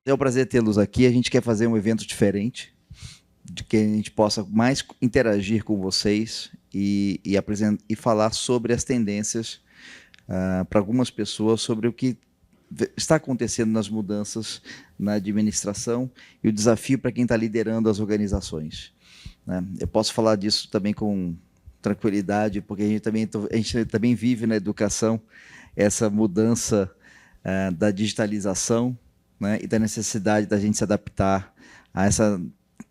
É um prazer tê-los aqui. A gente quer fazer um evento diferente, de que a gente possa mais interagir com vocês e falar sobre as tendências para algumas pessoas sobre o que está acontecendo nas mudanças na administração e o desafio para quem está liderando as organizações, né? Eu posso falar disso também com tranquilidade, porque a gente também vive na educação essa mudança da digitalização, né, e da necessidade da gente se adaptar a essa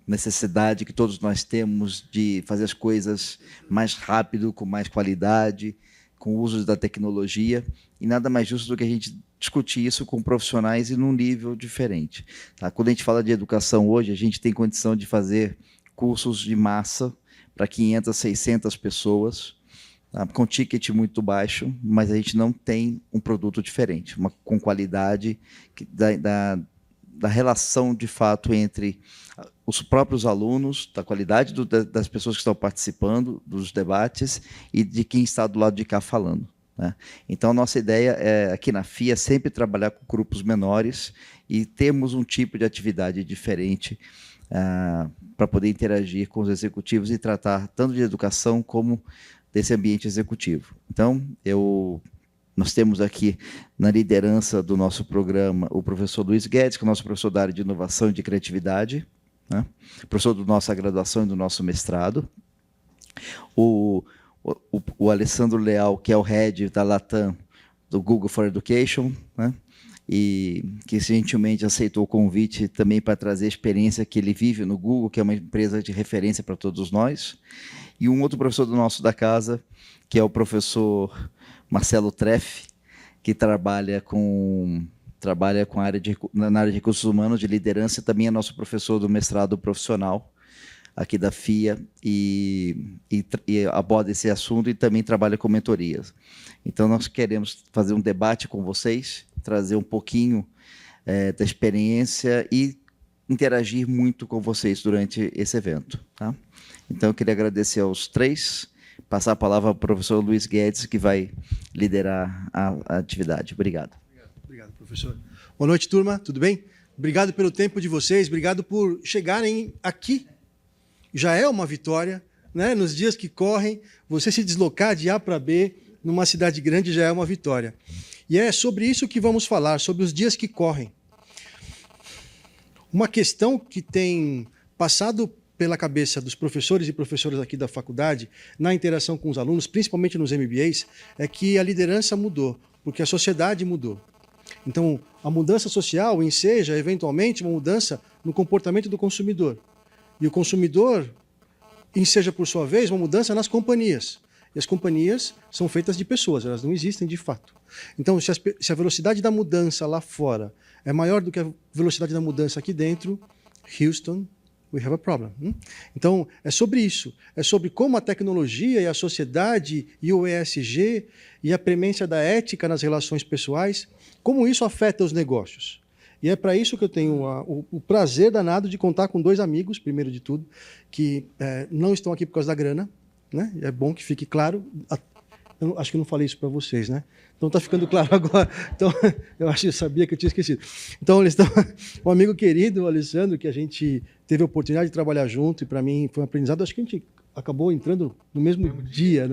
necessidade que todos nós temos de fazer as coisas mais rápido, com mais qualidade, com o uso da tecnologia, e nada mais justo do que a gente discutir isso com profissionais e num nível diferente. Tá? Quando a gente fala de educação hoje, a gente tem condição de fazer cursos de massa para 500, 600 pessoas, tá? Com ticket muito baixo, mas a gente não tem um produto diferente, com qualidade da relação, de fato, entre os próprios alunos, da qualidade das pessoas que estão participando dos debates e de quem está do lado de cá falando, né? Então, a nossa ideia aqui na FIA sempre trabalhar com grupos menores e termos um tipo de atividade diferente para poder interagir com os executivos e tratar tanto de educação como desse ambiente executivo. Então, nós temos aqui na liderança do nosso programa o professor Luiz Guedes, que é o nosso professor da área de inovação e de criatividade, né? Professor da nossa graduação e do nosso mestrado. O Alessandro Leal, que é o head da Latam, do Google for Education, né? E que gentilmente aceitou o convite também para trazer a experiência que ele vive no Google, que é uma empresa de referência para todos nós. E um outro professor da casa, que é o professor Marcelo Treff, que trabalha na área de recursos humanos, de liderança, e também é nosso professor do mestrado profissional aqui da FIA e aborda esse assunto e também trabalha com mentorias. Então, nós queremos fazer um debate com vocês, trazer um pouquinho da experiência e interagir muito com vocês durante esse evento, tá? Então, eu queria agradecer aos três, passar a palavra ao professor Luiz Guedes, que vai liderar a atividade. Obrigado. Obrigado, professor. Boa noite, turma. Tudo bem? Obrigado pelo tempo de vocês. Obrigado por chegarem aqui. Já é uma vitória, né? Nos dias que correm, você se deslocar de A para B numa cidade grande já é uma vitória. E é sobre isso que vamos falar, sobre os dias que correm. Uma questão que tem passado pela cabeça dos professores e professoras aqui da faculdade, na interação com os alunos, principalmente nos MBAs, é que a liderança mudou, porque a sociedade mudou. Então, a mudança social enseja, eventualmente, uma mudança no comportamento do consumidor. E o consumidor enseja, por sua vez, uma mudança nas companhias. E as companhias são feitas de pessoas, elas não existem de fato. Então, se a velocidade da mudança lá fora é maior do que a velocidade da mudança aqui dentro, Houston, we have a problem. Então, é sobre isso. É sobre como a tecnologia e a sociedade e o ESG e a premência da ética nas relações pessoais, como isso afeta os negócios. E é para isso que eu tenho o prazer danado de contar com dois amigos, primeiro de tudo, que não estão aqui por causa da grana, né? É bom que fique claro. Eu acho que eu não falei isso para vocês, né? Então está ficando claro agora. Então, eu sabia que eu tinha esquecido. Então, eles estão um amigo querido, o Alessandro, que a gente teve a oportunidade de trabalhar junto, e para mim foi um aprendizado. Acho que a gente acabou entrando no mesmo dia.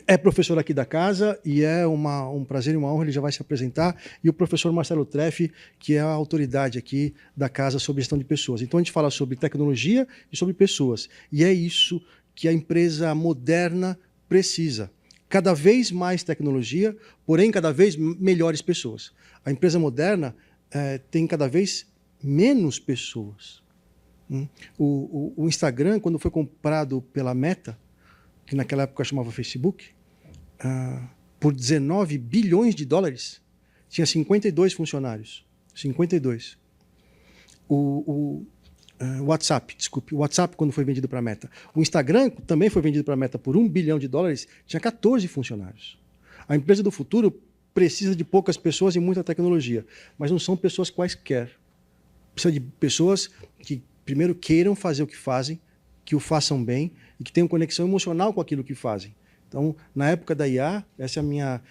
É professor aqui da casa e é um prazer e uma honra, ele já vai se apresentar. E o professor Marcelo Treff, que é a autoridade aqui da casa sobre gestão de pessoas. Então, a gente fala sobre tecnologia e sobre pessoas. E é isso que a empresa moderna precisa. Cada vez mais tecnologia, porém cada vez melhores pessoas. A empresa moderna tem cada vez menos pessoas. O Instagram, quando foi comprado pela Meta, que naquela época chamava Facebook, por 19 bilhões de dólares, tinha 52 funcionários. 52. O WhatsApp, desculpe, o WhatsApp quando foi vendido para a Meta. O Instagram também foi vendido para a Meta por 1 bilhão de dólares, tinha 14 funcionários. A empresa do futuro precisa de poucas pessoas e muita tecnologia, mas não são pessoas quaisquer. Precisa de pessoas que primeiro queiram fazer o que fazem, que o façam bem e que tenham conexão emocional com aquilo que fazem. Então, na época da IA, essa é a minha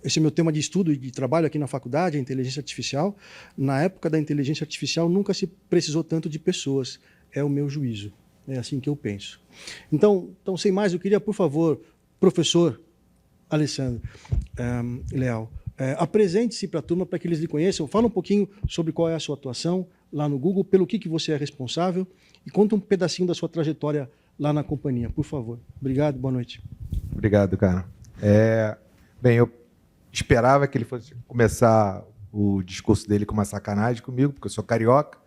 Esse é meu tema de estudo e de trabalho aqui na faculdade, a inteligência artificial. Na época da inteligência artificial, nunca se precisou tanto de pessoas. É o meu juízo. É assim que eu penso. Então sem mais, eu queria, por favor, professor Alessandro Leal, apresente-se para a turma para que eles lhe conheçam. Fala um pouquinho sobre qual é a sua atuação lá no Google, pelo que você é responsável e conta um pedacinho da sua trajetória lá na companhia, por favor. Obrigado, boa noite. Obrigado, cara. Bem, eu esperava que ele fosse começar o discurso dele com uma sacanagem comigo, porque eu sou carioca.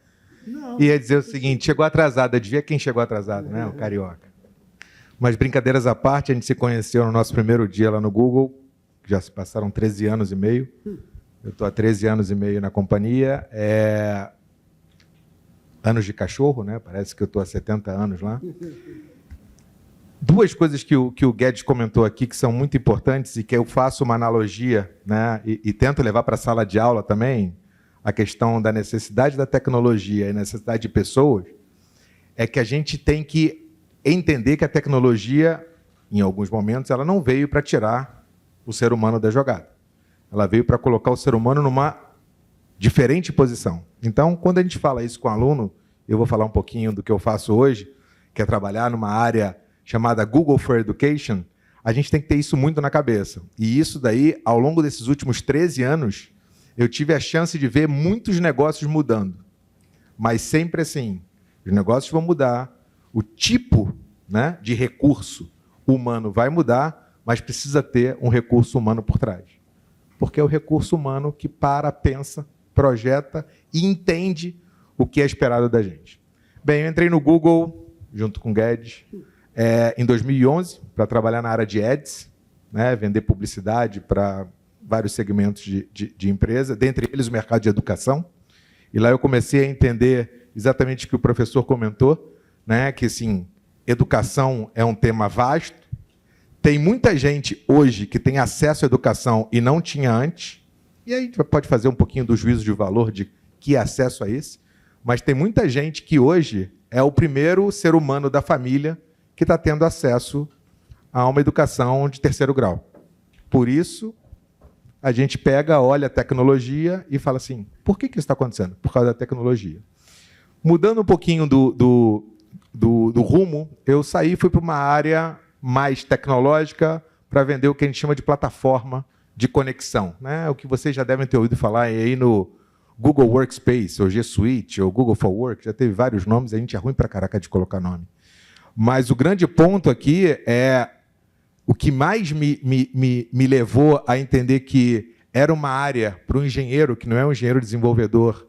Não, e ia dizer o seguinte, chegou atrasado, adivinha quem chegou atrasado, né? O carioca. Mas brincadeiras à parte, a gente se conheceu no nosso primeiro dia lá no Google, já se passaram 13 anos e meio. Eu estou há 13 anos e meio na companhia. Anos de cachorro, né? Parece que eu estou há 70 anos lá. Duas coisas que o Guedes comentou aqui que são muito importantes e que eu faço uma analogia, né? E tento levar para a sala de aula também, a questão da necessidade da tecnologia e necessidade de pessoas, é que a gente tem que entender que a tecnologia, em alguns momentos, ela não veio para tirar o ser humano da jogada. Ela veio para colocar o ser humano numa diferente posição. Então, quando a gente fala isso com o aluno, eu vou falar um pouquinho do que eu faço hoje, que é trabalhar numa área chamada Google for Education, a gente tem que ter isso muito na cabeça. E isso daí, ao longo desses últimos 13 anos, eu tive a chance de ver muitos negócios mudando. Mas sempre assim, os negócios vão mudar, o tipo, né, de recurso humano vai mudar, mas precisa ter um recurso humano por trás. Porque é o recurso humano que pensa, projeta e entende o que é esperado da gente. Bem, eu entrei no Google, junto com o Guedes, em 2011, para trabalhar na área de ads, né, vender publicidade para vários segmentos de empresa, dentre eles o mercado de educação. E lá eu comecei a entender exatamente o que o professor comentou, né, que, assim, educação é um tema vasto. Tem muita gente hoje que tem acesso à educação e não tinha antes. E aí a gente pode fazer um pouquinho do juízo de valor de que acesso a esse. Mas tem muita gente que hoje é o primeiro ser humano da família que está tendo acesso a uma educação de terceiro grau. Por isso, a gente pega, olha a tecnologia e fala assim, por que isso está acontecendo? Por causa da tecnologia. Mudando um pouquinho do rumo, eu saí e fui para uma área mais tecnológica para vender o que a gente chama de plataforma de conexão, né? O que vocês já devem ter ouvido falar aí no Google Workspace, ou G Suite, ou Google for Work, já teve vários nomes, a gente é ruim para caraca de colocar nome. Mas o grande ponto aqui é o que mais me levou a entender que era uma área para um engenheiro, que não é um engenheiro desenvolvedor,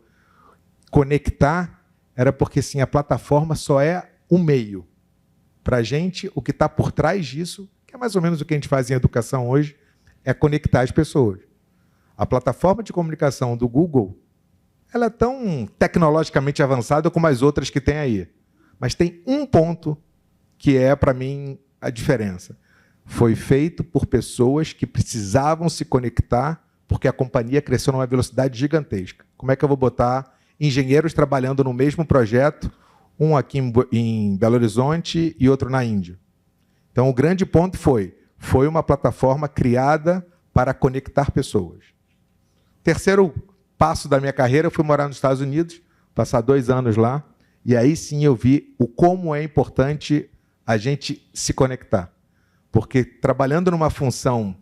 conectar, era porque sim, a plataforma só é um meio. Para a gente, o que está por trás disso, que é mais ou menos o que a gente faz em educação hoje, é conectar as pessoas. A plataforma de comunicação do Google, ela é tão tecnologicamente avançada como as outras que tem aí. Mas tem um ponto que é, para mim, a diferença. Foi feito por pessoas que precisavam se conectar porque a companhia cresceu numa velocidade gigantesca. Como é que eu vou botar engenheiros trabalhando no mesmo projeto, um aqui em Belo Horizonte e outro na Índia? Então, o grande ponto foi uma plataforma criada para conectar pessoas. Terceiro passo da minha carreira, eu fui morar nos Estados Unidos, passar 2 anos lá, e aí sim eu vi como é importante a gente se conectar. Porque trabalhando numa função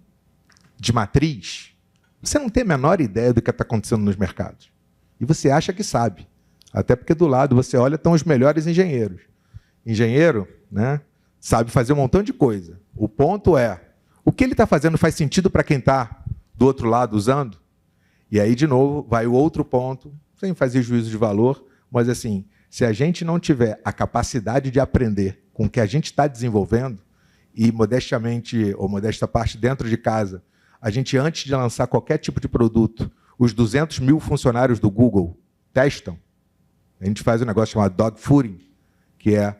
de matriz, você não tem a menor ideia do que está acontecendo nos mercados. E você acha que sabe. Até porque do lado, você olha, estão os melhores engenheiros. Engenheiro, né, sabe fazer um montão de coisa. O ponto é, o que ele está fazendo faz sentido para quem está do outro lado usando? E aí, de novo, vai o outro ponto, sem fazer juízo de valor, mas assim, se a gente não tiver a capacidade de aprender com o que a gente está desenvolvendo, e modestamente, ou modesta parte dentro de casa, a gente, antes de lançar qualquer tipo de produto, os 200 mil funcionários do Google testam. A gente faz um negócio chamado dogfooding, que é,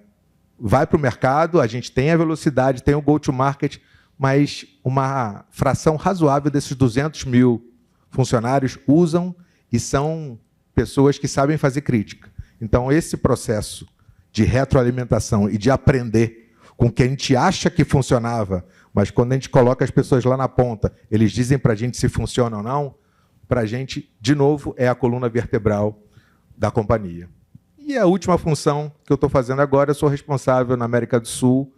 vai para o mercado, a gente tem a velocidade, tem o go-to-market, mas uma fração razoável desses 200 mil funcionários usam e são pessoas que sabem fazer crítica. Então, esse processo de retroalimentação e de aprender com o que a gente acha que funcionava, mas quando a gente coloca as pessoas lá na ponta, eles dizem para a gente se funciona ou não, para a gente, de novo, é a coluna vertebral da companhia. E a última função que eu estou fazendo agora, eu sou responsável na América do Sul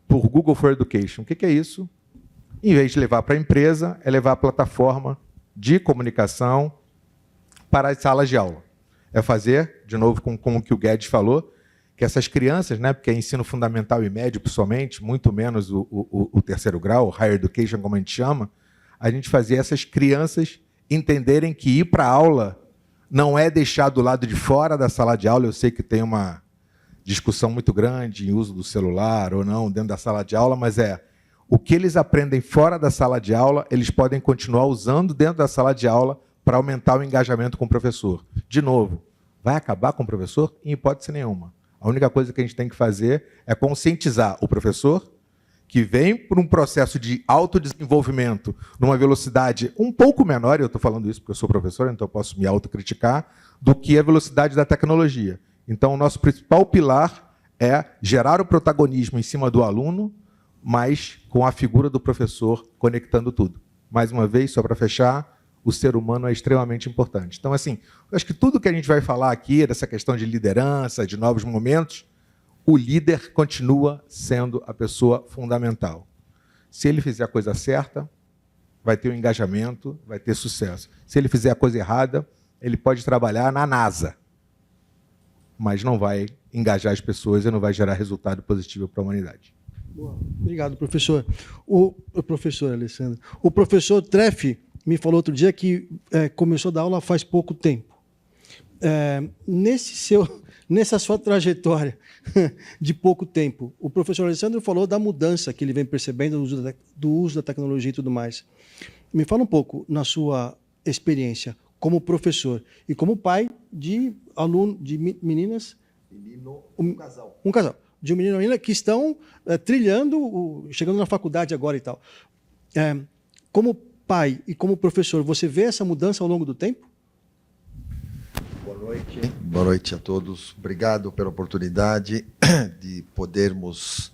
por Google for Education. O que é isso? Em vez de levar para a empresa, é levar a plataforma de comunicação para as salas de aula. É fazer, de novo, como que o Guedes falou, que essas crianças, né, porque é ensino fundamental e médio, pessoalmente, muito menos o terceiro grau, o Higher Education, como a gente chama, a gente fazia essas crianças entenderem que ir para a aula não é deixar do lado de fora da sala de aula. Eu sei que tem uma discussão muito grande em uso do celular ou não dentro da sala de aula, mas o que eles aprendem fora da sala de aula, eles podem continuar usando dentro da sala de aula para aumentar o engajamento com o professor. De novo, vai acabar com o professor? Em hipótese nenhuma. A única coisa que a gente tem que fazer é conscientizar o professor, que vem por um processo de autodesenvolvimento numa velocidade um pouco menor, eu estou falando isso porque eu sou professor, então eu posso me autocriticar, do que a velocidade da tecnologia. Então, o nosso principal pilar é gerar o protagonismo em cima do aluno, mas com a figura do professor conectando tudo. Mais uma vez, só para fechar, o ser humano é extremamente importante. Então, assim, eu acho que tudo que a gente vai falar aqui, dessa questão de liderança, de novos momentos, o líder continua sendo a pessoa fundamental. Se ele fizer a coisa certa, vai ter um engajamento, vai ter sucesso. Se ele fizer a coisa errada, ele pode trabalhar na NASA, mas não vai engajar as pessoas e não vai gerar resultado positivo para a humanidade. Boa. Obrigado, professor. O professor Alessandro, o professor Treff me falou outro dia que começou a dar aula faz pouco tempo. Nessa sua trajetória de pouco tempo, o professor Alessandro falou da mudança que ele vem percebendo do uso da tecnologia e tudo mais. Me fala um pouco, na sua experiência como professor e como pai de aluno, de meninas... Um casal. Um casal. De um menino e uma menina que estão trilhando, chegando na faculdade agora e tal. Como pai e como professor, você vê essa mudança ao longo do tempo? Boa noite. Boa noite a todos. Obrigado pela oportunidade de podermos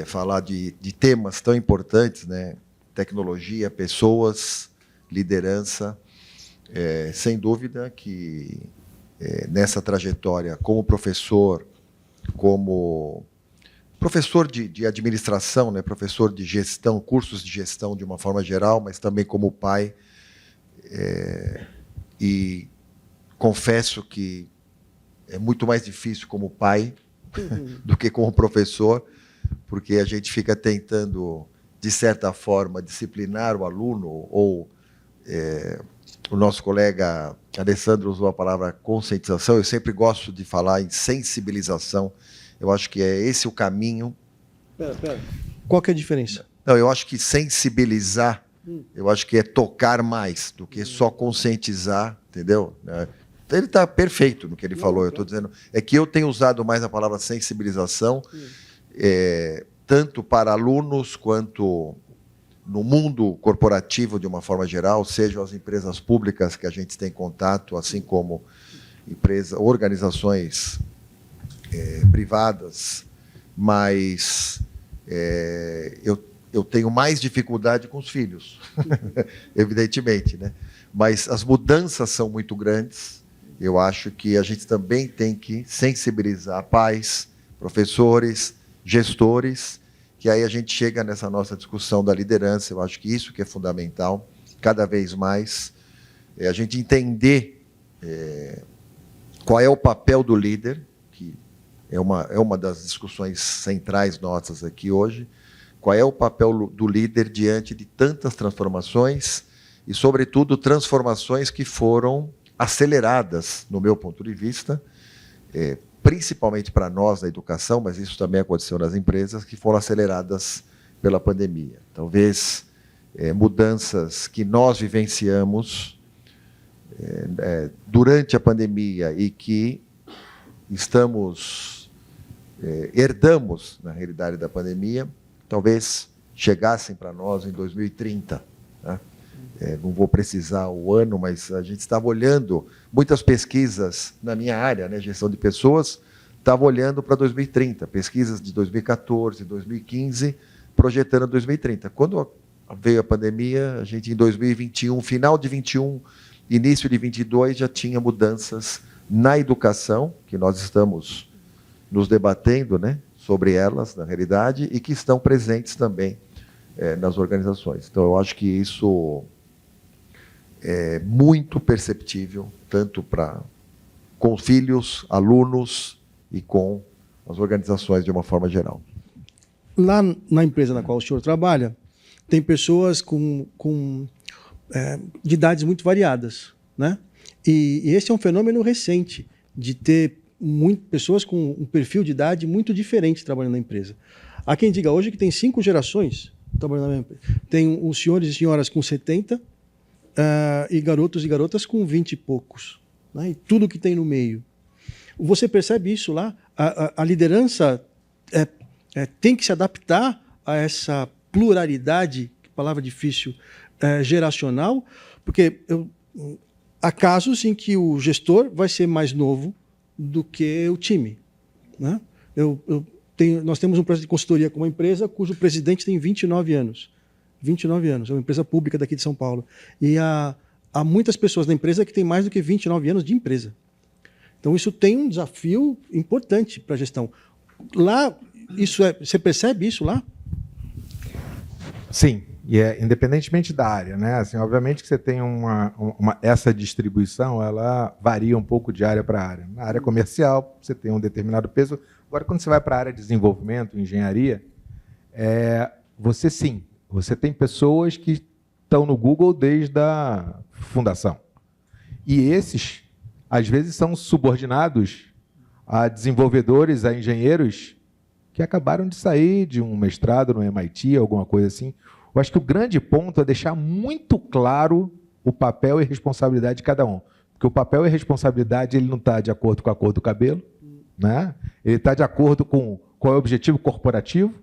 falar de temas tão importantes, né? Tecnologia, pessoas, liderança. Sem dúvida que nessa trajetória como professor de administração, né? Professor de gestão, cursos de gestão de uma forma geral, mas também como pai, e confesso que é muito mais difícil como pai do que como professor, porque a gente fica tentando, de certa forma, disciplinar o aluno, ou o nosso colega Alessandro usou a palavra conscientização, eu sempre gosto de falar em sensibilização, eu acho que é esse o caminho. Pera. Qual que é a diferença? Não, eu acho que sensibilizar, eu acho que é tocar mais do que só conscientizar, entendeu? Ele está perfeito no que ele falou, eu estou dizendo. É que eu tenho usado mais a palavra sensibilização, tanto para alunos quanto no mundo corporativo de uma forma geral, sejam as empresas públicas que a gente tem contato, assim como organizações privadas, mas eu tenho mais dificuldade com os filhos, evidentemente, né? Mas as mudanças são muito grandes. Eu acho que a gente também tem que sensibilizar pais, professores, gestores, que aí a gente chega nessa nossa discussão da liderança. Eu acho que isso que é fundamental, cada vez mais, a gente entender qual é o papel do líder, que é uma das discussões centrais nossas aqui hoje, qual é o papel do líder diante de tantas transformações e, sobretudo, transformações que foram aceleradas, no meu ponto de vista, principalmente para nós na educação, mas isso também aconteceu nas empresas, que foram aceleradas pela pandemia. Talvez mudanças que nós vivenciamos durante a pandemia e que herdamos, na realidade, da pandemia, talvez chegassem para nós em 2030, né? Não vou precisar o ano, mas a gente estava olhando muitas pesquisas na minha área, né, gestão de pessoas, estava olhando para 2030, pesquisas de 2014, 2015, projetando 2030. Quando veio a pandemia, a gente em 2021, final de 21, início de 22, já tinha mudanças na educação, que nós estamos nos debatendo, né, sobre elas, na realidade, e que estão presentes também nas organizações. Então, eu acho que isso é muito perceptível, tanto com filhos, alunos e com as organizações de uma forma geral. Lá na empresa na qual o senhor trabalha, tem pessoas de idades muito variadas, né? E esse é um fenômeno recente, de ter pessoas com um perfil de idade muito diferente trabalhando na empresa. Há quem diga hoje que tem 5 gerações trabalhando na empresa. Tem os senhores e senhoras com 70 e garotos e garotas com 20 e poucos, né? E tudo que tem no meio. Você percebe isso lá? A liderança tem que se adaptar a essa pluralidade, palavra difícil, geracional, porque há casos em que o gestor vai ser mais novo do que o time, né? Nós temos um projeto de consultoria com uma empresa cujo presidente tem 29 anos. 29 anos, é uma empresa pública daqui de São Paulo. E há muitas pessoas na empresa que têm mais do que 29 anos de empresa. Então, isso tem um desafio importante para a gestão. Lá, você percebe isso lá? Sim, e independentemente da área, né? Assim, obviamente que você tem essa distribuição, ela varia um pouco de área para área. Na área comercial, você tem um determinado peso. Agora, quando você vai para a área de desenvolvimento, engenharia, você tem pessoas que estão no Google desde a fundação. E esses, às vezes, são subordinados a desenvolvedores, a engenheiros que acabaram de sair de um mestrado no MIT, alguma coisa assim. Eu acho que o grande ponto é deixar muito claro o papel e responsabilidade de cada um. Porque o papel e responsabilidade ele não está de acordo com a cor do cabelo, né? Ele está de acordo com qual é o objetivo corporativo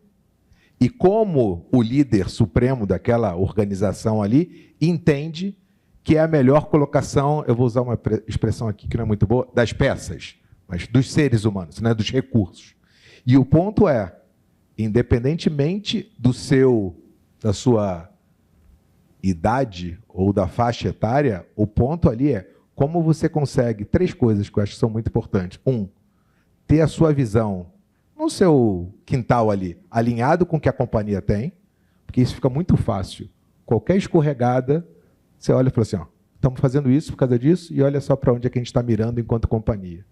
e como o líder supremo daquela organização ali entende que é a melhor colocação, eu vou usar uma expressão aqui que não é muito boa, das peças, mas dos seres humanos, né? Dos recursos. E o ponto é, independentemente da sua idade ou da faixa etária, o ponto ali é como você consegue 3 coisas que eu acho que são muito importantes. 1, ter a sua visão no seu quintal ali, alinhado com o que a companhia tem, porque isso fica muito fácil. Qualquer escorregada, você olha e fala assim, ó, estamos fazendo isso por causa disso, e olha só para onde é que a gente está mirando enquanto companhia.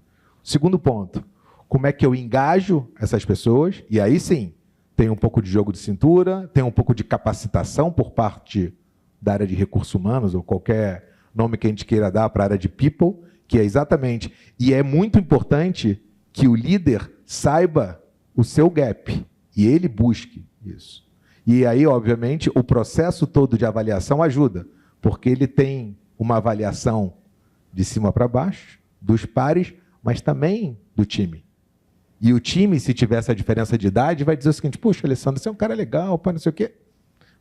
Segundo ponto, como é que eu engajo essas pessoas? E aí sim, tem um pouco de jogo de cintura, tem um pouco de capacitação por parte da área de recursos humanos, ou qualquer nome que a gente queira dar para a área de people, que é exatamente... E é muito importante que o líder saiba o seu gap, e ele busque isso. E aí, obviamente, o processo todo de avaliação ajuda, porque ele tem uma avaliação de cima para baixo, dos pares, mas também do time. E o time, se tiver essa diferença de idade, vai dizer o seguinte, puxa, Alessandro, você é um cara legal, pá, não sei o quê,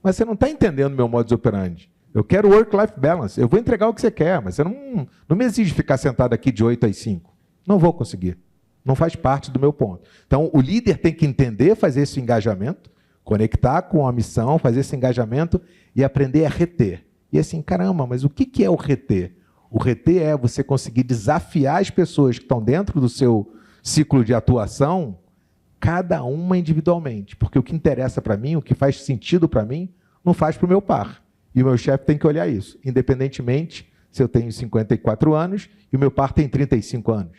mas você não está entendendo meu modus operandi. Eu quero work-life balance, eu vou entregar o que você quer, mas você não me exige ficar sentado aqui de 8 às 5. Não vou conseguir. Não faz parte do meu ponto. Então, o líder tem que entender, fazer esse engajamento, conectar com a missão, fazer esse engajamento e aprender a reter. E assim, caramba, mas o que é o reter? O reter é você conseguir desafiar as pessoas que estão dentro do seu ciclo de atuação, cada uma individualmente. Porque o que interessa para mim, o que faz sentido para mim, não faz para o meu par. E o meu chefe tem que olhar isso, independentemente se eu tenho 54 anos e o meu par tem 35 anos.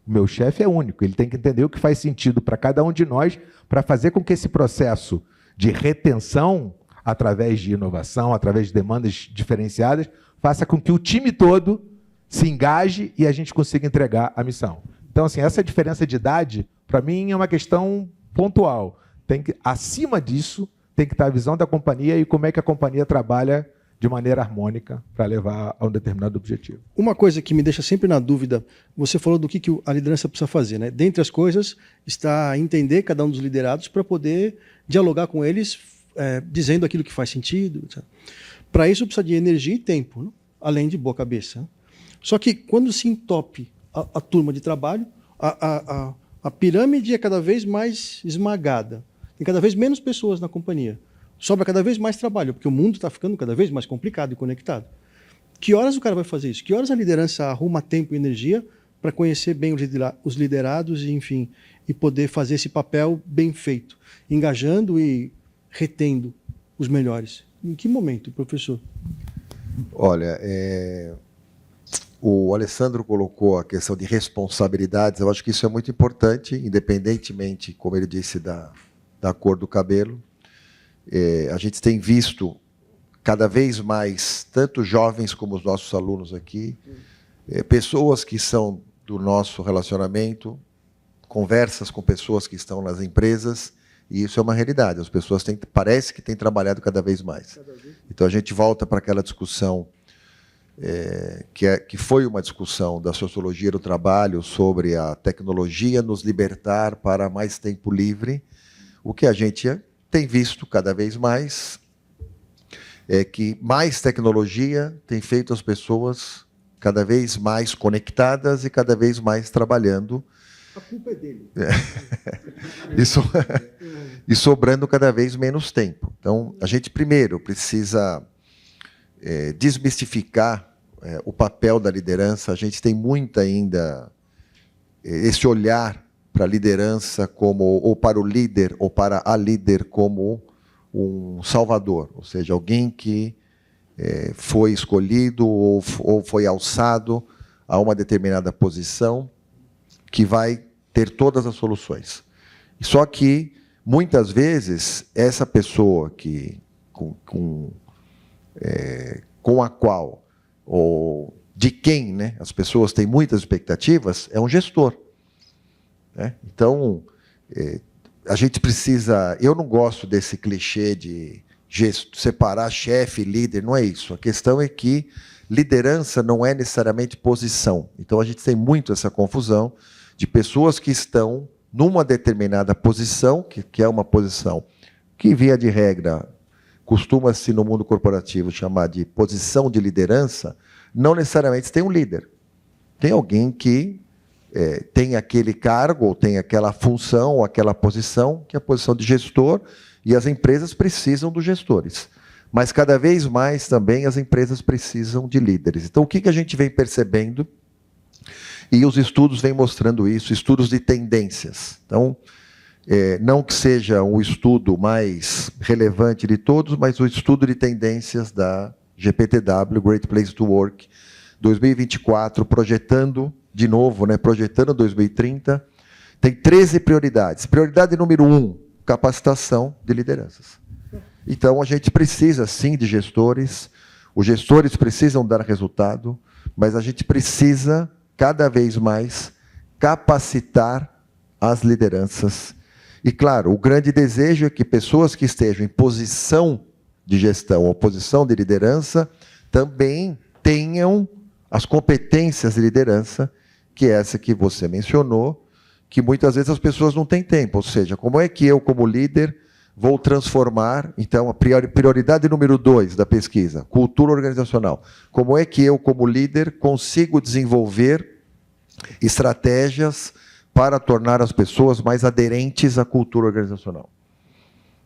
O meu chefe é único, ele tem que entender o que faz sentido para cada um de nós, para fazer com que esse processo de retenção, através de inovação, através de demandas diferenciadas, faça com que o time todo se engaje e a gente consiga entregar a missão. Então, assim, essa diferença de idade, para mim, é uma questão pontual. Acima disso, tem que estar a visão da companhia e como é que a companhia trabalha de maneira harmônica para levar a um determinado objetivo. Uma coisa que me deixa sempre na dúvida, você falou do que a liderança precisa fazer, né? Dentre as coisas, está entender cada um dos liderados para poder dialogar com eles, dizendo aquilo que faz sentido. Para isso, precisa de energia e tempo, né? Além de boa cabeça. Só que, quando se entope a turma de trabalho, A pirâmide é cada vez mais esmagada. Tem cada vez menos pessoas na companhia. Sobra cada vez mais trabalho, porque o mundo está ficando cada vez mais complicado e conectado. Que horas o cara vai fazer isso? Que horas a liderança arruma tempo e energia para conhecer bem os liderados e, enfim, e poder fazer esse papel bem feito, engajando e retendo os melhores? Em que momento, professor? Olha, o Alessandro colocou a questão de responsabilidades. Eu acho que isso é muito importante, independentemente, como ele disse, da cor do cabelo. A gente tem visto cada vez mais, tanto jovens como os nossos alunos aqui, pessoas que são do nosso relacionamento, conversas com pessoas que estão nas empresas, e isso é uma realidade. As pessoas parece que têm trabalhado cada vez mais. Então, a gente volta para aquela discussão, que foi uma discussão da sociologia do trabalho sobre a tecnologia nos libertar para mais tempo livre. O que a gente tem visto cada vez mais é que mais tecnologia tem feito as pessoas cada vez mais conectadas e cada vez mais trabalhando. A culpa é dele. E sobrando cada vez menos tempo. Então, a gente primeiro precisa desmistificar o papel da liderança. A gente tem muito ainda esse olhar para a liderança como, ou para o líder, ou para a líder como um salvador, ou seja, alguém que foi escolhido ou foi alçado a uma determinada posição que vai ter todas as soluções. Só que, muitas vezes, essa pessoa com a qual, ou de quem, né, as pessoas têm muitas expectativas, é um gestor. Né? Então, a gente precisa... Eu não gosto desse clichê de separar chefe e líder, não é isso. A questão é que liderança não é necessariamente posição. Então, a gente tem muito essa confusão de pessoas que estão numa determinada posição, que é uma posição que, via de regra, costuma-se no mundo corporativo chamar de posição de liderança, não necessariamente tem um líder. Tem alguém que tem aquele cargo, ou tem aquela função, ou aquela posição, que é a posição de gestor, e as empresas precisam dos gestores. Mas, cada vez mais, também, as empresas precisam de líderes. Então, o que a gente vem percebendo, e os estudos vêm mostrando isso, estudos de tendências. Então, não que seja o estudo mais relevante de todos, mas o estudo de tendências da GPTW, Great Place to Work, 2024, projetando, de novo, né, projetando 2030, tem 13 prioridades. Prioridade número 1, capacitação de lideranças. Então, a gente precisa, sim, de gestores, os gestores precisam dar resultado, mas a gente precisa, cada vez mais, capacitar as lideranças. E, claro, o grande desejo é que pessoas que estejam em posição de gestão ou posição de liderança também tenham as competências de liderança, que é essa que você mencionou, que muitas vezes as pessoas não têm tempo. Ou seja, como é que eu, como líder, vou transformar... Então, a prioridade número 2 da pesquisa, cultura organizacional. Como é que eu, como líder, consigo desenvolver estratégias para tornar as pessoas mais aderentes à cultura organizacional?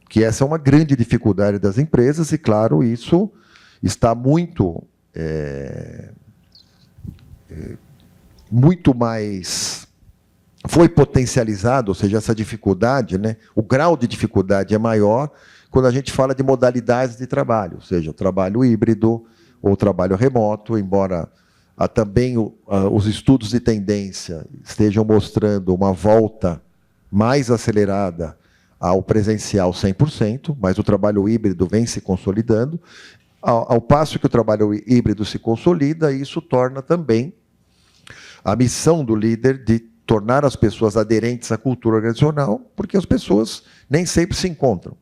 Que essa é uma grande dificuldade das empresas e, claro, isso está muito mais... Foi potencializado, ou seja, essa dificuldade, né, o grau de dificuldade é maior quando a gente fala de modalidades de trabalho, ou seja, o trabalho híbrido ou o trabalho remoto, embora também os estudos de tendência estejam mostrando uma volta mais acelerada ao presencial 100%, mas o trabalho híbrido vem se consolidando. Ao passo que o trabalho híbrido se consolida, isso torna também a missão do líder de tornar as pessoas aderentes à cultura organizacional, porque as pessoas nem sempre se encontram.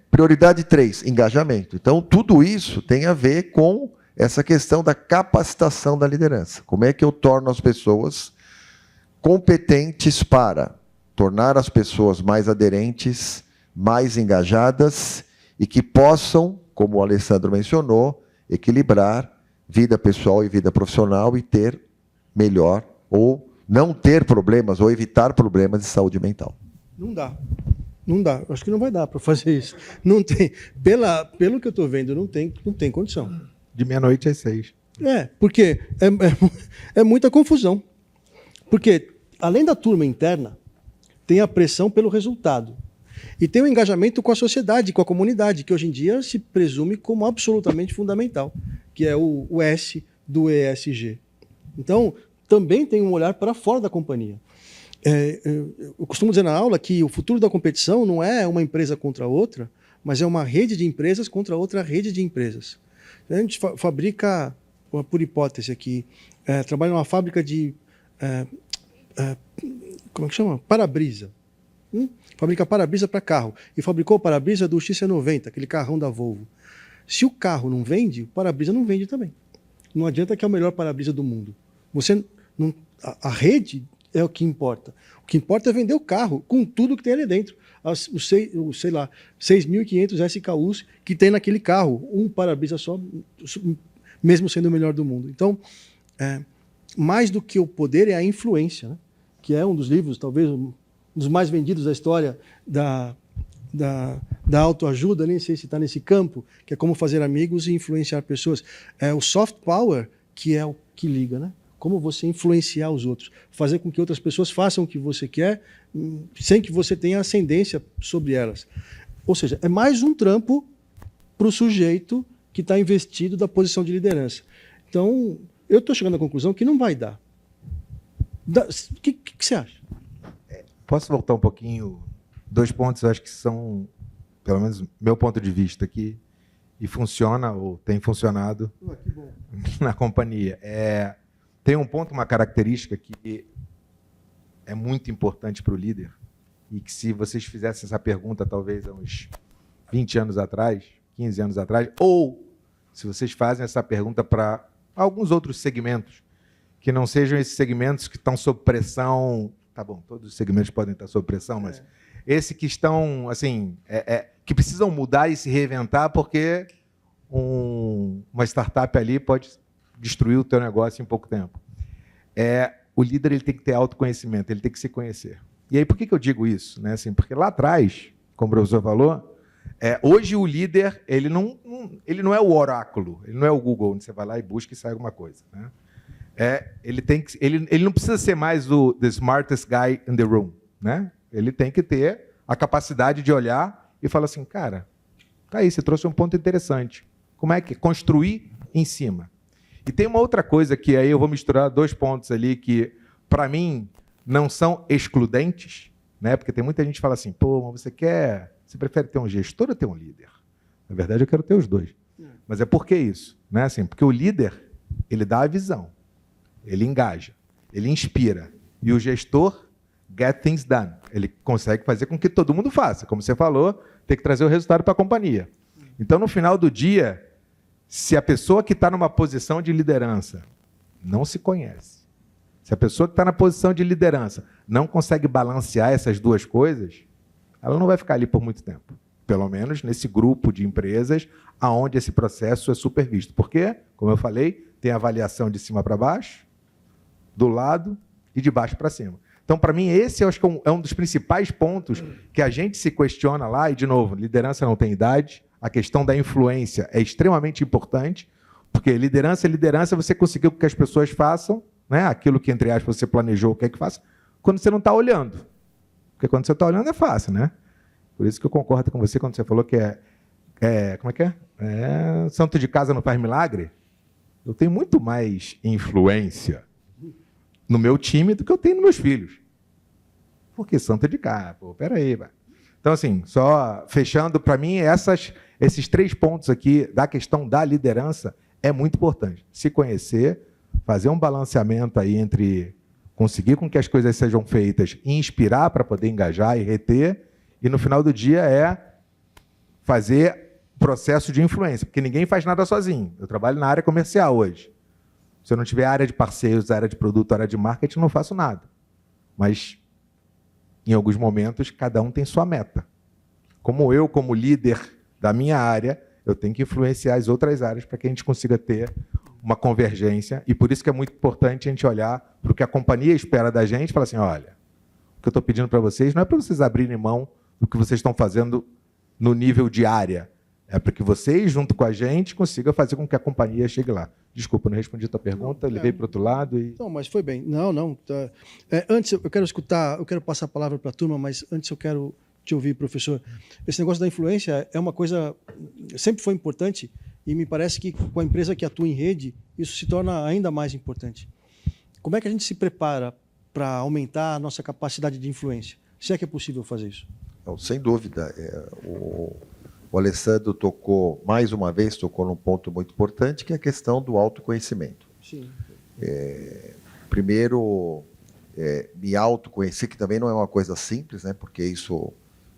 Prioridade 3, engajamento. Então, tudo isso tem a ver com essa questão da capacitação da liderança. Como é que eu torno as pessoas competentes para tornar as pessoas mais aderentes, mais engajadas e que possam, como o Alessandro mencionou, equilibrar vida pessoal e vida profissional e ter melhor ou não ter problemas ou evitar problemas de saúde mental. Não dá. Não dá. Acho que não vai dar para fazer isso. Não tem. Pelo que eu estou vendo, não tem condição. De meia-noite às 6. Porque é muita confusão. Porque, além da turma interna, tem a pressão pelo resultado. E tem o engajamento com a sociedade, com a comunidade, que hoje em dia se presume como absolutamente fundamental, que é o S do ESG. Então, também tem um olhar para fora da companhia. Eu costumo dizer na aula que o futuro da competição não é uma empresa contra outra, mas é uma rede de empresas contra outra rede de empresas. A gente fabrica, por hipótese aqui, trabalha numa fábrica de... como é que chama? Para-brisa. Fabrica para-brisa para carro. E fabricou o para-brisa do XC90, aquele carrão da Volvo. Se o carro não vende, o para-brisa não vende também. Não adianta que é o melhor para-brisa do mundo. A rede é o que importa. O que importa é vender o carro com tudo que tem ali dentro. Os 6.500 SKUs que tem naquele carro. Um para-brisa só, mesmo sendo o melhor do mundo. Então, mais do que o poder é a influência, né? Que é um dos livros, talvez, um dos mais vendidos da história da autoajuda, nem sei se está nesse campo, que é como fazer amigos e influenciar pessoas. É o soft power que é o que liga, né? Como você influenciar os outros, fazer com que outras pessoas façam o que você quer, sem que você tenha ascendência sobre elas. Ou seja, é mais um trampo para o sujeito que está investido da posição de liderança. Então, eu estou chegando à conclusão que não vai dar. O que você acha? Posso voltar um pouquinho? 2 pontos, eu acho que são, pelo menos, meu ponto de vista aqui, e funciona, ou tem funcionado que bom. na companhia. Tem um ponto, uma característica que é muito importante para o líder, e que se vocês fizessem essa pergunta, talvez, há uns 20 anos atrás, 15 anos atrás, ou se vocês fazem essa pergunta para alguns outros segmentos, que não sejam esses segmentos que estão sob pressão. Tá bom, todos os segmentos podem estar sob pressão, mas esses que estão, assim, que precisam mudar e se reinventar, porque uma startup ali pode destruir o teu negócio em pouco tempo. O líder, ele tem que ter autoconhecimento, ele tem que se conhecer. E aí, por que eu digo isso? Né? Assim, porque lá atrás, como o professor falou, hoje o líder, ele não é o oráculo, ele não é o Google, onde você vai lá e busca e sai alguma coisa, né? Ele não precisa ser mais the smartest guy in the room, né? Ele tem que ter a capacidade de olhar e falar assim, cara, tá aí, você trouxe um ponto interessante. Como é que construir em cima? E tem uma outra coisa que aí eu vou misturar 2 pontos ali que, para mim, não são excludentes, né? Porque tem muita gente que fala assim, pô, mas você prefere ter um gestor ou ter um líder? Na verdade, eu quero ter os 2. Mas por que isso? Né? Assim, porque o líder, ele dá a visão. Ele engaja, ele inspira. E o gestor, get things done. Ele consegue fazer com que todo mundo faça. Como você falou, tem que trazer o resultado para a companhia. Então, no final do dia, se a pessoa que está numa posição de liderança não se conhece, se a pessoa que está na posição de liderança não consegue balancear essas 2 coisas, ela não vai ficar ali por muito tempo. Pelo menos nesse grupo de empresas onde esse processo é supervisto. Porque, como eu falei, tem avaliação de cima para baixo, do lado e de baixo para cima. Então, para mim, esse eu acho que é um dos principais pontos que a gente se questiona lá, e, de novo, liderança não tem idade, a questão da influência é extremamente importante, porque liderança é liderança, você conseguiu que as pessoas façam, né, aquilo que, entre aspas, você planejou, quer que faça, quando você não está olhando. Porque quando você está olhando é fácil, né? Por isso que eu concordo com você quando você falou que como é que é? Santo de casa não faz milagre. Eu tenho muito mais influência no meu time do que eu tenho nos meus filhos. Porque santo de casa, pô, peraí. Então, assim, só fechando, para mim, esses 3 pontos aqui da questão da liderança é muito importante. Se conhecer, fazer um balanceamento aí entre conseguir com que as coisas sejam feitas e inspirar para poder engajar e reter, e no final do dia fazer processo de influência, porque ninguém faz nada sozinho. Eu trabalho na área comercial hoje. Se eu não tiver área de parceiros, área de produto, área de marketing, eu não faço nada. Mas, em alguns momentos, cada um tem sua meta. Como eu, como líder da minha área, eu tenho que influenciar as outras áreas para que a gente consiga ter uma convergência, e por isso que é muito importante a gente olhar para o que a companhia espera da gente e falar assim, olha, o que eu estou pedindo para vocês não é para vocês abrirem mão do que vocês estão fazendo no nível de área, é para que vocês, junto com a gente, consigam fazer com que a companhia chegue lá. Desculpa, não respondi a tua pergunta, levei para o outro lado. E... Não, mas foi bem. Não. Tá. Antes, eu quero escutar, eu quero passar a palavra para a turma, mas antes eu quero te ouvir, professor. Esse negócio da influência é uma coisa, sempre foi importante, e me parece que com a empresa que atua em rede, isso se torna ainda mais importante. Como é que a gente se prepara para aumentar a nossa capacidade de influência? Se é que é possível fazer isso? Não, sem dúvida. O Alessandro tocou, mais uma vez, num ponto muito importante, que é a questão do autoconhecimento. Sim. Primeiro, me autoconhecer, que também não é uma coisa simples, né? Porque isso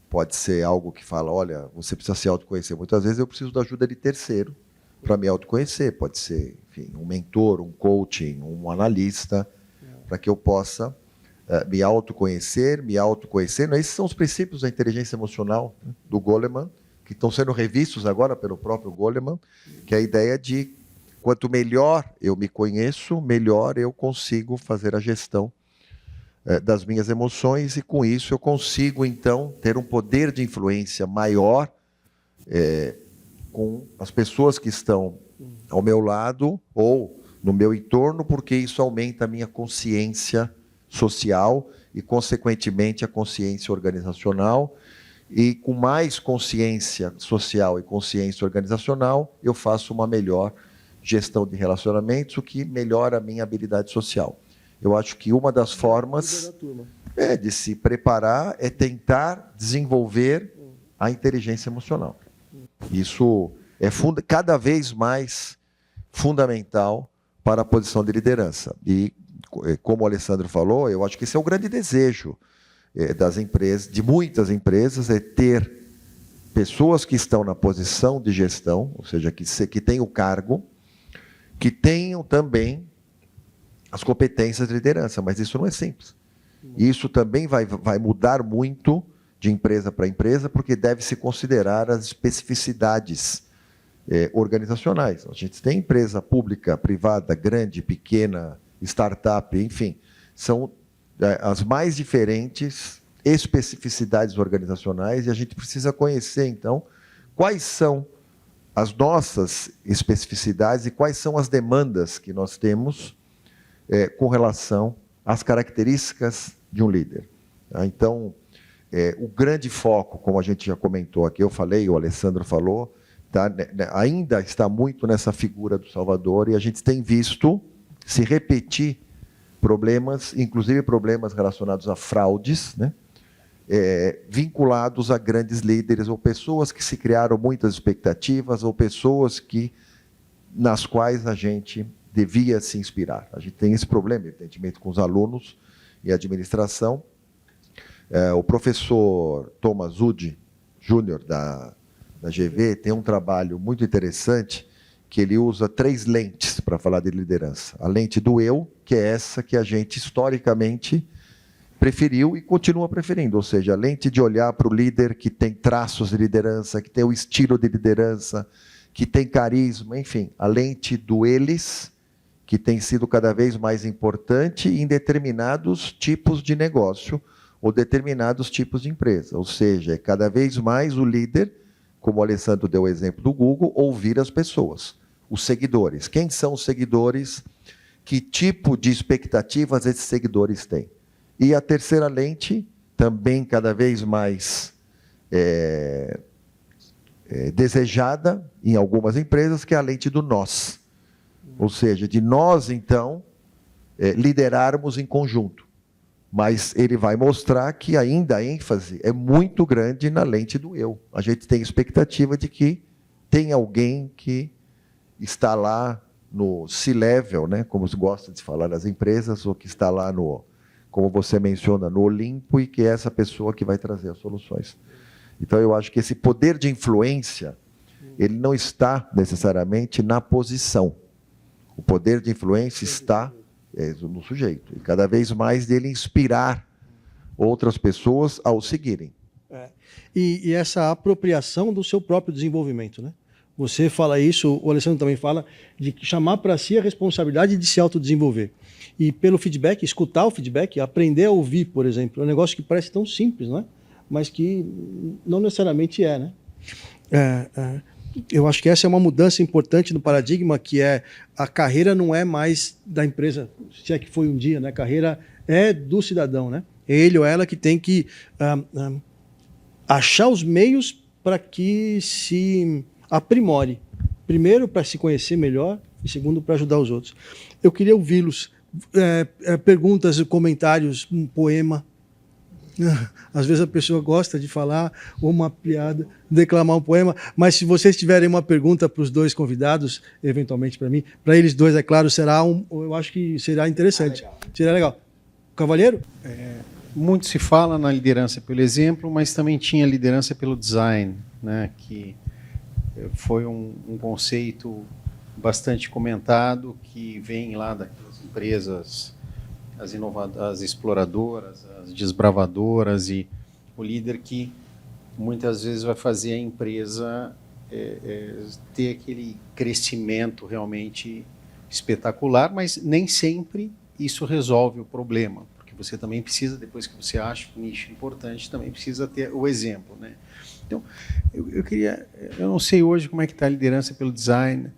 pode ser algo que fala, olha, você precisa se autoconhecer. Muitas vezes eu preciso da ajuda de terceiro para me autoconhecer. Pode ser, enfim, um mentor, um coaching, um analista, para que eu possa me autoconhecer. Esses são os princípios da inteligência emocional, né, do Goleman, que estão sendo revistos agora pelo próprio Goleman, que é a ideia de quanto melhor eu me conheço, melhor eu consigo fazer a gestão das minhas emoções, e com isso eu consigo, então, ter um poder de influência maior com as pessoas que estão ao meu lado ou no meu entorno, porque isso aumenta a minha consciência social e, consequentemente, a consciência organizacional. E com mais consciência social e consciência organizacional, eu faço uma melhor gestão de relacionamentos, o que melhora a minha habilidade social. Eu acho que uma das formas de se preparar é tentar desenvolver a inteligência emocional. Isso é cada vez mais fundamental para a posição de liderança. E, como o Alessandro falou, eu acho que esse é o grande desejo das empresas, de muitas empresas, é ter pessoas que estão na posição de gestão, ou seja, que têm o cargo, que tenham também as competências de liderança, mas isso não é simples. Isso também vai mudar muito de empresa para empresa, porque deve se considerar as especificidades organizacionais. A gente tem empresa pública, privada, grande, pequena, startup, enfim, são as mais diferentes especificidades organizacionais, e a gente precisa conhecer, então, quais são as nossas especificidades e quais são as demandas que nós temos com relação às características de um líder. Então, o grande foco, como a gente já comentou aqui, eu falei, o Alessandro falou, ainda está muito nessa figura do Salvador, e a gente tem visto se repetir problemas, inclusive problemas relacionados a fraudes, né? Vinculados a grandes líderes, ou pessoas que se criaram muitas expectativas, ou pessoas nas quais a gente devia se inspirar. A gente tem esse problema, evidentemente, com os alunos e a administração. O professor Thomas Wood, Júnior, da GV, tem um trabalho muito interessante, que ele usa 3 lentes para falar de liderança. A lente do eu, que é essa que a gente historicamente preferiu e continua preferindo, ou seja, a lente de olhar para o líder que tem traços de liderança, que tem o estilo de liderança, que tem carisma, enfim, a lente do eles, que tem sido cada vez mais importante em determinados tipos de negócio ou determinados tipos de empresa, ou seja, é cada vez mais o líder, como o Alessandro deu o exemplo do Google, ouvir as pessoas, os seguidores. Quem são os seguidores? Que tipo de expectativas esses seguidores têm? E a terceira lente, também cada vez mais desejada em algumas empresas, que é a lente do nós. Ou seja, de nós, então, liderarmos em conjunto. Mas ele vai mostrar que ainda a ênfase é muito grande na lente do eu. A gente tem expectativa de que tem alguém que está lá no C-level, né, como se gosta de falar nas empresas, ou que está lá no, como você menciona, no Olimpo, e que é essa pessoa que vai trazer as soluções. Então, eu acho que esse poder de influência, ele não está necessariamente na posição. O poder de influência está no sujeito. E cada vez mais dele inspirar outras pessoas ao seguirem. E essa apropriação do seu próprio desenvolvimento, né? Você fala isso, o Alessandro também fala, de chamar para si a responsabilidade de se autodesenvolver. E pelo feedback, escutar o feedback, aprender a ouvir, por exemplo, é um negócio que parece tão simples, não é? Mas que não necessariamente é, né? Eu acho que essa é uma mudança importante no paradigma, que é a carreira não é mais da empresa, se é que foi um dia, né? A carreira é do cidadão, né? É ele ou ela que tem que achar os meios para que se aprimore. Primeiro, para se conhecer melhor, e segundo, para ajudar os outros. Eu queria ouvi-los. Perguntas, comentários, um poema. Às vezes a pessoa gosta de falar uma piada, declamar um poema, mas se vocês tiverem uma pergunta para os dois convidados, eventualmente para mim, para eles dois, é claro, eu acho que será interessante. Será legal. Cavalheiro? Muito se fala na liderança pelo exemplo, mas também tinha liderança pelo design, né, que foi um conceito bastante comentado, que vem lá daquelas empresas, as exploradoras, as desbravadoras, e o líder que muitas vezes vai fazer a empresa ter aquele crescimento realmente espetacular, mas nem sempre isso resolve o problema, porque você também precisa, depois que você acha um nicho importante, também precisa ter o exemplo, né? Então, eu não sei hoje como é que está a liderança pelo design,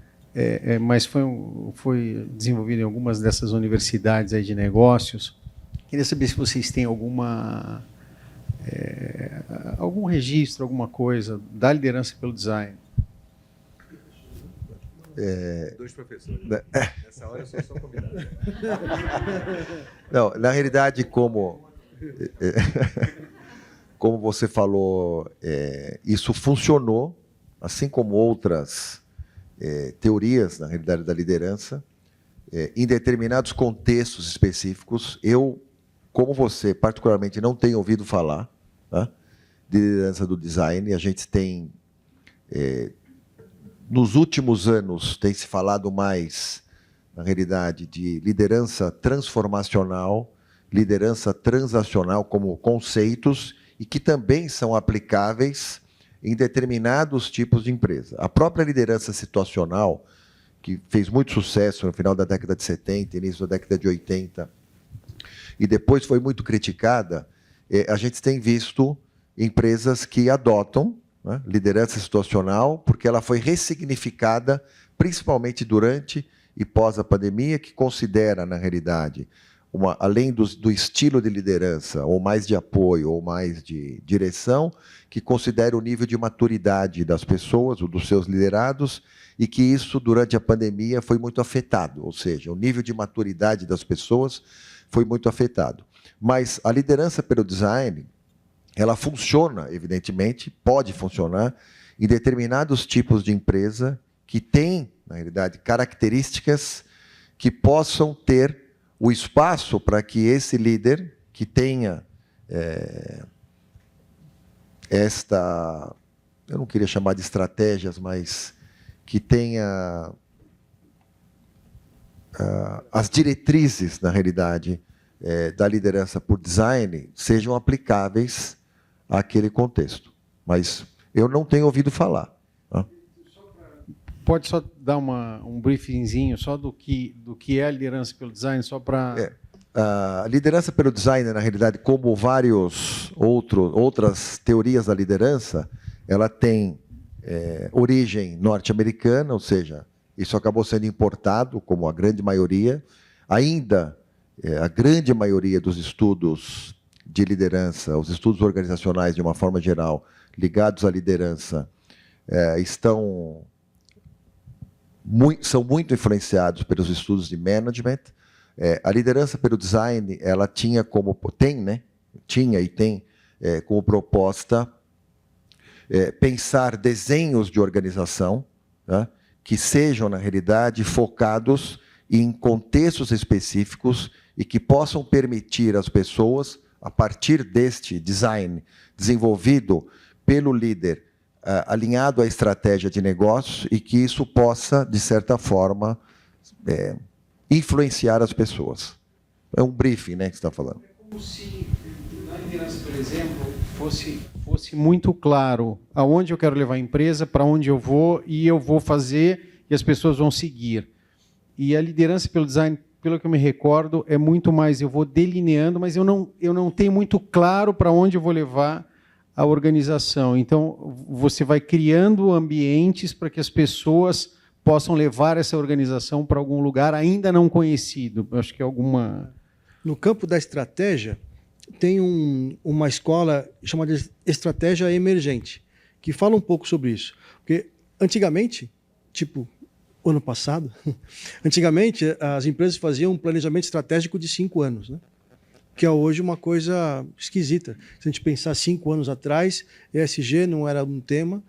mas foi desenvolvido em algumas dessas universidades aí de negócios. Queria saber se vocês têm algum registro, alguma coisa da liderança pelo design. Dois professores. Nessa hora eu sou só convidado. Não, na realidade, como você falou, isso funcionou, assim como outras teorias, na realidade, da liderança, em determinados contextos específicos. Eu, como você, particularmente, não tenho ouvido falar, tá, de liderança do design. A gente tem, nos últimos anos, tem se falado mais, na realidade, de liderança transformacional, liderança transacional como conceitos, e que também são aplicáveis em determinados tipos de empresa. A própria liderança situacional, que fez muito sucesso no final da década de 70, início da década de 80, e depois foi muito criticada, a gente tem visto empresas que adotam, né, liderança situacional, porque ela foi ressignificada, principalmente durante e pós a pandemia, que considera, na realidade, além do estilo de liderança, ou mais de apoio, ou mais de direção, que considera o nível de maturidade das pessoas, ou dos seus liderados, e que isso, durante a pandemia, foi muito afetado, ou seja, o nível de maturidade das pessoas foi muito afetado. Mas a liderança pelo design, ela funciona, evidentemente, pode funcionar em determinados tipos de empresa que têm, na realidade, características que possam ter o espaço para que esse líder, que tenha eu não queria chamar de estratégias, mas que tenha as diretrizes, na realidade, da liderança por design, sejam aplicáveis àquele contexto. Mas eu não tenho ouvido falar. Tá? Pode só dar um briefingzinho só do que é a liderança pelo design, só para... A liderança pelo design, na realidade, como outras teorias da liderança, ela tem origem norte-americana, ou seja, isso acabou sendo importado, como a grande maioria. Ainda, a grande maioria dos estudos de liderança, os estudos organizacionais, de uma forma geral, ligados à liderança, são muito influenciados pelos estudos de management. A liderança pelo design, ela tinha e tem como proposta pensar desenhos de organização, né, que sejam, na realidade, focados em contextos específicos e que possam permitir às pessoas, a partir deste design desenvolvido pelo líder, alinhado à estratégia de negócio, e que isso possa, de certa forma, influenciar as pessoas. É um briefing, né, que você está falando. É como se, na liderança, por exemplo, fosse muito claro aonde eu quero levar a empresa, para onde eu vou, e eu vou fazer, e as pessoas vão seguir. E a liderança pelo design, pelo que eu me recordo, é muito mais, eu vou delineando, mas eu não tenho muito claro para onde eu vou levar a organização. Então, você vai criando ambientes para que as pessoas possam levar essa organização para algum lugar ainda não conhecido. Eu acho que é alguma... No campo da estratégia, tem uma escola chamada Estratégia Emergente, que fala um pouco sobre isso. Porque, antigamente, tipo, ano passado, antigamente, as empresas faziam um planejamento estratégico de 5 anos, né? Que é hoje uma coisa esquisita. Se a gente pensar 5 anos atrás, ESG não era um tema,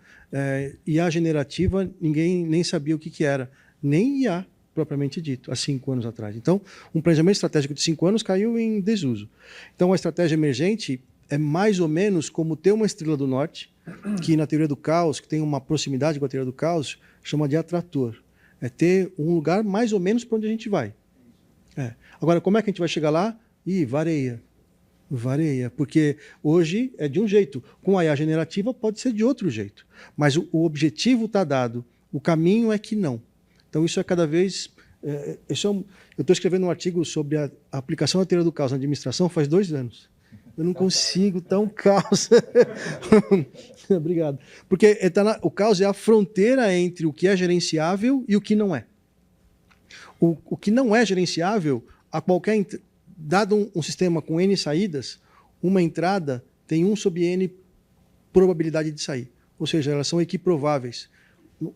IA generativa, ninguém nem sabia o que era, nem IA propriamente dito, há 5 anos atrás. Então, um planejamento estratégico de 5 anos caiu em desuso. Então, a estratégia emergente é mais ou menos como ter uma estrela do norte, que na teoria do caos, que tem uma proximidade com a teoria do caos, chama de atrator. É ter um lugar mais ou menos para onde a gente vai. Agora, como é que a gente vai chegar lá? Vareia. Vareia, porque hoje é de um jeito. Com a IA generativa pode ser de outro jeito. Mas o objetivo está dado, o caminho é que não. Então isso é cada vez... eu estou escrevendo um artigo sobre a aplicação da teoria do caos na administração faz 2 anos. Eu não consigo, tá um caos. Obrigado. Porque o caos é a fronteira entre o que é gerenciável e o que não é. O que não é gerenciável, dado um sistema com N saídas, uma entrada tem 1 sobre N probabilidade de sair. Ou seja, elas são equiprováveis.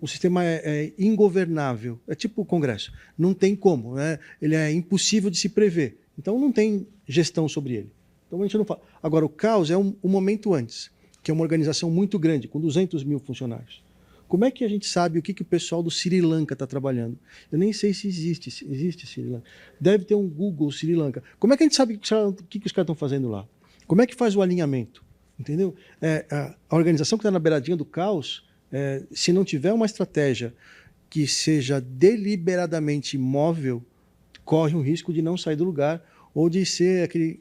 O sistema é ingovernável. É tipo o Congresso. Não tem como. Né? Ele é impossível de se prever. Então, não tem gestão sobre ele. Então, a gente não fala. Agora, o caos é um momento antes, que é uma organização muito grande, com 200 mil funcionários. Como é que a gente sabe o que o pessoal do Sri Lanka está trabalhando? Eu nem sei se existe Sri Lanka. Deve ter um Google Sri Lanka. Como é que a gente sabe o que os caras estão fazendo lá? Como é que faz o alinhamento? Entendeu? A organização que está na beiradinha do caos, se não tiver uma estratégia que seja deliberadamente imóvel, corre um risco de não sair do lugar ou de ser aquele...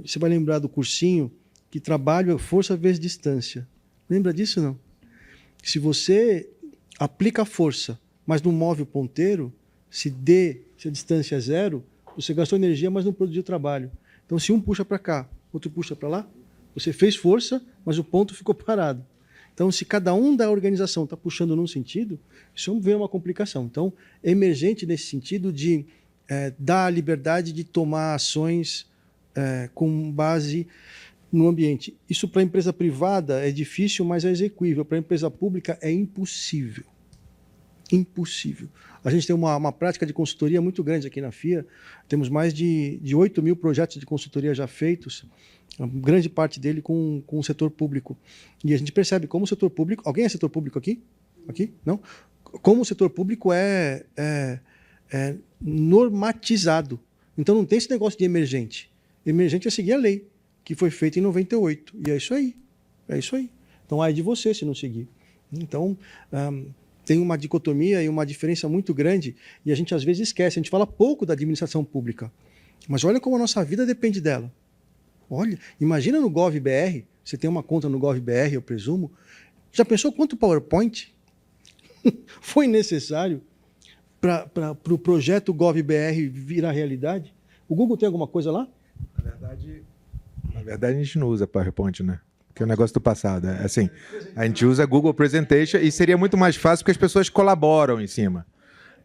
você vai lembrar do cursinho que trabalho é força vezes distância. Lembra disso, não? Se você aplica força, mas não move o ponteiro, se a distância é 0, você gastou energia, mas não produziu trabalho. Então, se um puxa para cá, outro puxa para lá, você fez força, mas o ponto ficou parado. Então, se cada um da organização está puxando num sentido, isso vem uma complicação. Então, é emergente nesse sentido de dar a liberdade de tomar ações com base no ambiente. Isso para a empresa privada é difícil, mas é execuível. Para a empresa pública é impossível. Impossível. A gente tem uma prática de consultoria muito grande aqui na FIA. Temos mais de 8 mil projetos de consultoria já feitos, grande parte dele com o setor público. E a gente percebe como o setor público... Alguém é setor público aqui? Aqui? Não? Como o setor público é normatizado. Então não tem esse negócio de emergente. Emergente é seguir a lei, que foi feita em 98. E é isso aí. É isso aí. Então, ai de você se não seguir. Então, tem uma dicotomia e uma diferença muito grande e a gente às vezes esquece. A gente fala pouco da administração pública. Mas olha como a nossa vida depende dela. Olha, imagina no GovBR, você tem uma conta no GovBR, eu presumo. Já pensou quanto PowerPoint foi necessário para o projeto GovBR virar realidade? O Google tem alguma coisa lá? Na verdade, a gente não usa PowerPoint, né? Que é um negócio do passado. Assim, a gente usa Google Presentation e seria muito mais fácil porque as pessoas colaboram em cima.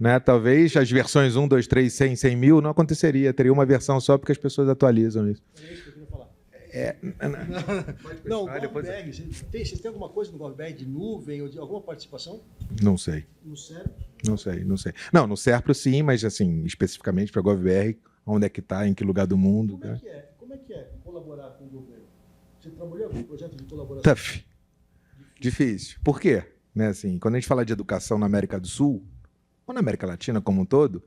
Né? Talvez as versões 1, 2, 3, 100, 100 mil não aconteceria. Teria uma versão só porque as pessoas atualizam isso. É isso que eu queria falar. Não, o GovBR, vocês têm alguma coisa no GovBR de nuvem ou de alguma participação? Não sei. No Serpro? Não sei. Não, no Serpro sim, mas assim, especificamente para GovBR, onde é que está, em que lugar do mundo. Como é que é colaborar com o governo? Você trabalhou em algum projeto de colaboração? Tough. Difícil. Por quê? Né, assim, quando a gente fala de educação na América do Sul, ou na América Latina como um todo,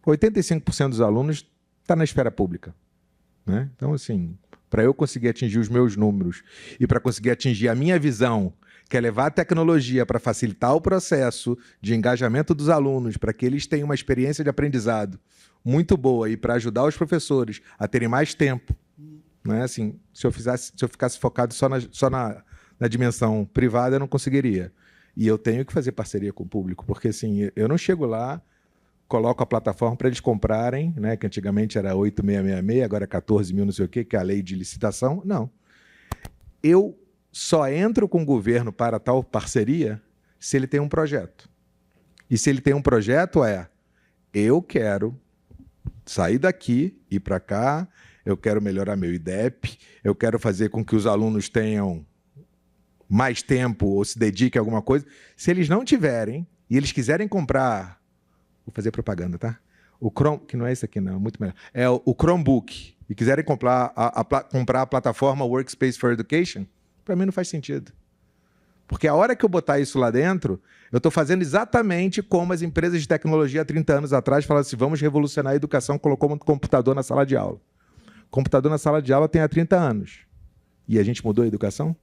85% dos alunos está na esfera pública. Né? Então, assim, para eu conseguir atingir os meus números e para conseguir atingir a minha visão, que é levar a tecnologia para facilitar o processo de engajamento dos alunos, para que eles tenham uma experiência de aprendizado muito boa e para ajudar os professores a terem mais tempo Não é assim, se eu ficasse focado só na dimensão privada, eu não conseguiria. E eu tenho que fazer parceria com o público, porque assim, eu não chego lá, coloco a plataforma para eles comprarem, né, que antigamente era 8.666, agora é 14.000, não sei o quê, que é a lei de licitação. Não. Eu só entro com o governo para tal parceria se ele tem um projeto. E se ele tem um projeto, eu quero sair daqui, ir para cá, eu quero melhorar meu IDEP, eu quero fazer com que os alunos tenham mais tempo ou se dediquem a alguma coisa. Se eles não tiverem e eles quiserem comprar, vou fazer propaganda, tá? O Chrome, que não é esse aqui não, muito melhor. É o Chromebook e quiserem comprar a plataforma Workspace for Education, para mim não faz sentido. Porque a hora que eu botar isso lá dentro, eu estou fazendo exatamente como as empresas de tecnologia há 30 anos atrás falaram assim, vamos revolucionar a educação, colocou um computador na sala de aula. Computador na sala de aula tem há 30 anos. E a gente mudou a educação?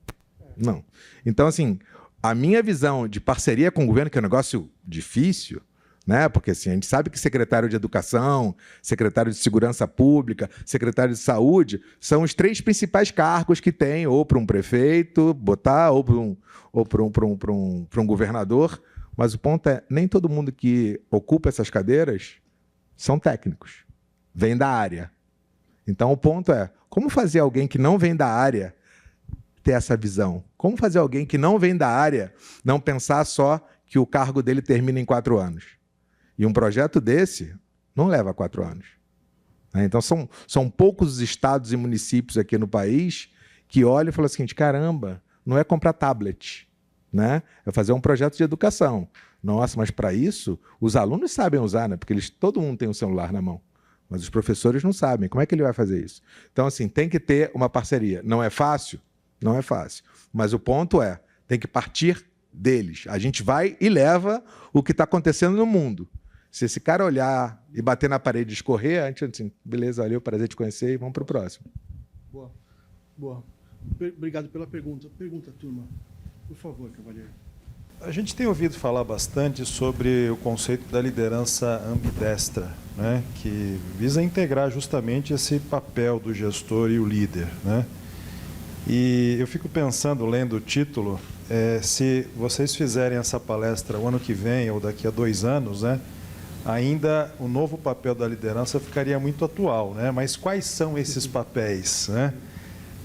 Não. Então, assim, a minha visão de parceria com o governo, que é um negócio difícil, né? Porque assim, a gente sabe que secretário de Educação, secretário de Segurança Pública, secretário de Saúde, são os 3 principais cargos que tem, ou para um prefeito botar, ou para um governador. Mas o ponto é, nem todo mundo que ocupa essas cadeiras são técnicos, vem da área. Então, o ponto é, como fazer alguém que não vem da área ter essa visão? Como fazer alguém que não vem da área não pensar só que o cargo dele termina em 4 anos? E um projeto desse não leva 4 anos. Então, são poucos os estados e municípios aqui no país que olham e falam assim, caramba, não é comprar tablet, né? É fazer um projeto de educação. Nossa, mas para isso, os alunos sabem usar, né? Porque todo mundo tem um celular na mão. Mas os professores não sabem. Como é que ele vai fazer isso? Então, assim, tem que ter uma parceria. Não é fácil? Não é fácil. Mas o ponto é, tem que partir deles. A gente vai e leva o que está acontecendo no mundo. Se esse cara olhar e bater na parede e escorrer, a gente assim, beleza, valeu, prazer te conhecer e vamos para o próximo. Boa. Boa. Obrigado pela pergunta. Pergunta, turma. Por favor, Cavaleiro. A gente tem ouvido falar bastante sobre o conceito da liderança ambidestra, né, que visa integrar justamente esse papel do gestor e o líder, né? E eu fico pensando, lendo o título, se vocês fizerem essa palestra o ano que vem ou daqui a 2 anos, né, ainda o novo papel da liderança ficaria muito atual, né? Mas quais são esses papéis, né?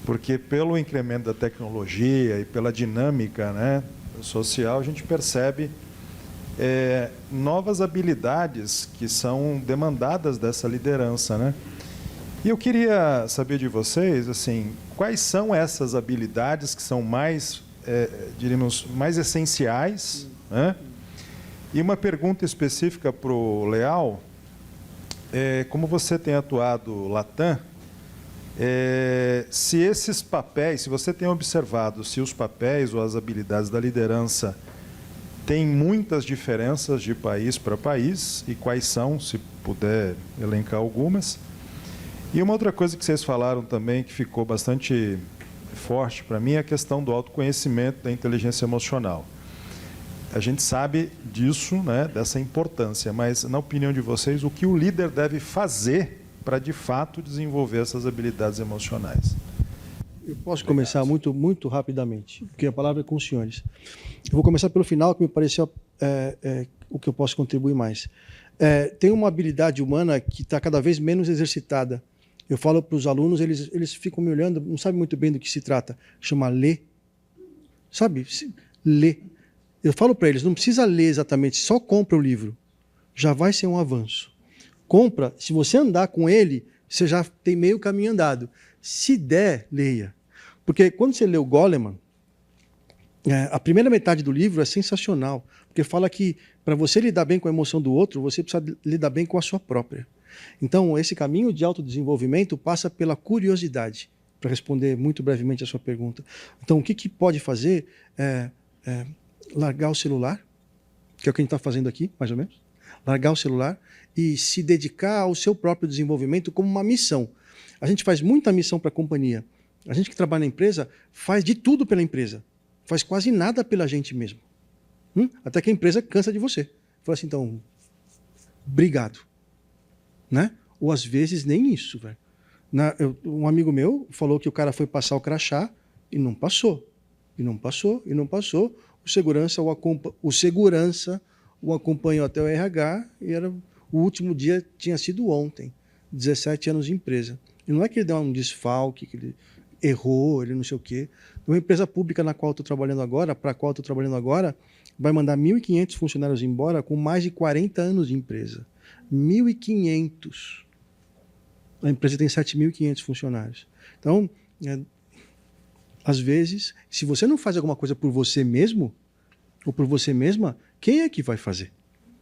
Porque pelo incremento da tecnologia e pela dinâmica, né, social, a gente percebe novas habilidades que são demandadas dessa liderança, né? E eu queria saber de vocês, assim, quais são essas habilidades que são mais, diríamos, mais essenciais, né? E uma pergunta específica para o Leal, como você tem atuado Latam, se esses papéis, se você tem observado se os papéis ou as habilidades da liderança têm muitas diferenças de país para país, e quais são, se puder elencar algumas. E uma outra coisa que vocês falaram também, que ficou bastante forte para mim, é a questão do autoconhecimento, da inteligência emocional. A gente sabe disso, né, dessa importância, mas, na opinião de vocês, o que o líder deve fazer para, de fato, desenvolver essas habilidades emocionais? Eu posso começar muito rapidamente, porque a palavra é com os senhores. Eu vou começar pelo final, que me pareceu o que eu posso contribuir mais. Tem uma habilidade humana que está cada vez menos exercitada. Eu falo para os alunos, eles ficam me olhando, não sabem muito bem do que se trata. Chama ler. Sabe? Ler. Eu falo para eles, não precisa ler exatamente, só compra o livro. Já vai ser um avanço. Compra, se você andar com ele, você já tem meio caminho andado. Se der, leia. Porque quando você lê o Goleman, a primeira metade do livro é sensacional, porque fala que para você lidar bem com a emoção do outro, você precisa lidar bem com a sua própria. Então, esse caminho de autodesenvolvimento passa pela curiosidade, para responder muito brevemente a sua pergunta. Então, o que pode fazer largar o celular, que é o que a gente está fazendo aqui, mais ou menos, largar o celular e se dedicar ao seu próprio desenvolvimento como uma missão. A gente faz muita missão para a companhia. A gente que trabalha na empresa faz de tudo pela empresa, faz quase nada pela gente mesmo. Até que a empresa cansa de você. Fala assim, então, obrigado. Né? Ou às vezes nem isso, velho. Um amigo meu falou que o cara foi passar o crachá e não passou. E não passou, e não passou. O segurança o acompanhou até o RH e o último dia tinha sido ontem. 17 anos de empresa. E não é que ele deu um desfalque, que ele errou, ele não sei o quê. Uma empresa pública na qual estou trabalhando agora, para a qual estou trabalhando agora, vai mandar 1.500 funcionários embora com mais de 40 anos de empresa. 1.500. A empresa tem 7.500 funcionários. Então, às vezes, se você não faz alguma coisa por você mesmo, ou por você mesma, quem é que vai fazer?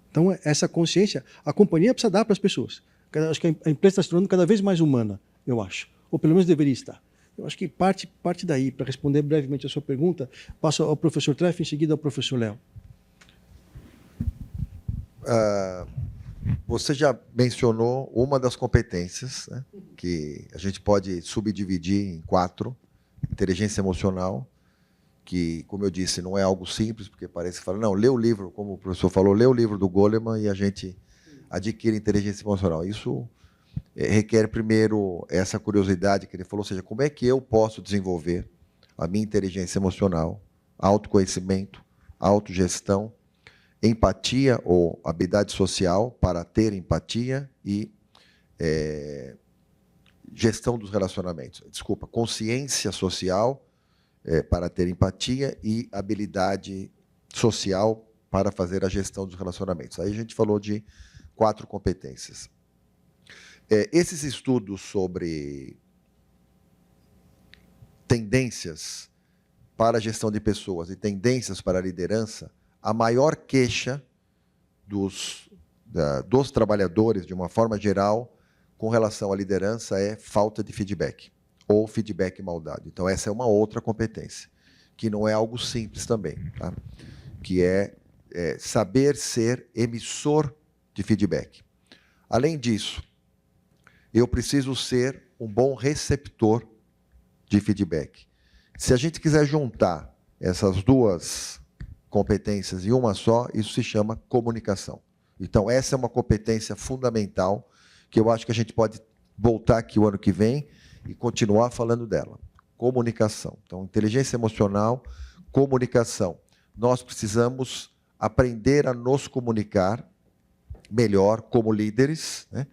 Então, essa consciência, a companhia precisa dar para as pessoas. Acho que a empresa está se tornando cada vez mais humana, eu acho. Ou pelo menos deveria estar. Eu acho que parte daí. Para responder brevemente a sua pergunta, passo ao professor Treff, em seguida ao professor Léo. Você já mencionou uma das competências, né, que a gente pode subdividir em 4. Inteligência emocional, que, como eu disse, não é algo simples, porque parece que fala, não, lê o livro, como o professor falou, lê o livro do Goleman e a gente adquire inteligência emocional. Isso requer, primeiro, essa curiosidade que ele falou, ou seja, como é que eu posso desenvolver a minha inteligência emocional, autoconhecimento, autogestão, empatia ou habilidade social para ter empatia e gestão dos relacionamentos. Desculpa, consciência social para ter empatia e habilidade social para fazer a gestão dos relacionamentos. Aí a gente falou de 4 competências. Esses estudos sobre tendências para a gestão de pessoas e tendências para a liderança, a maior queixa dos trabalhadores, de uma forma geral, com relação à liderança, é falta de feedback, ou feedback mal dado. Então, essa é uma outra competência, que não é algo simples também, tá? Que é saber ser emissor de feedback. Além disso, eu preciso ser um bom receptor de feedback. Se a gente quiser juntar essas 2 competências em uma só, isso se chama comunicação. Então, essa é uma competência fundamental que eu acho que a gente pode voltar aqui o ano que vem e continuar falando dela. Comunicação. Então, inteligência emocional, comunicação. Nós precisamos aprender a nos comunicar melhor como líderes, né?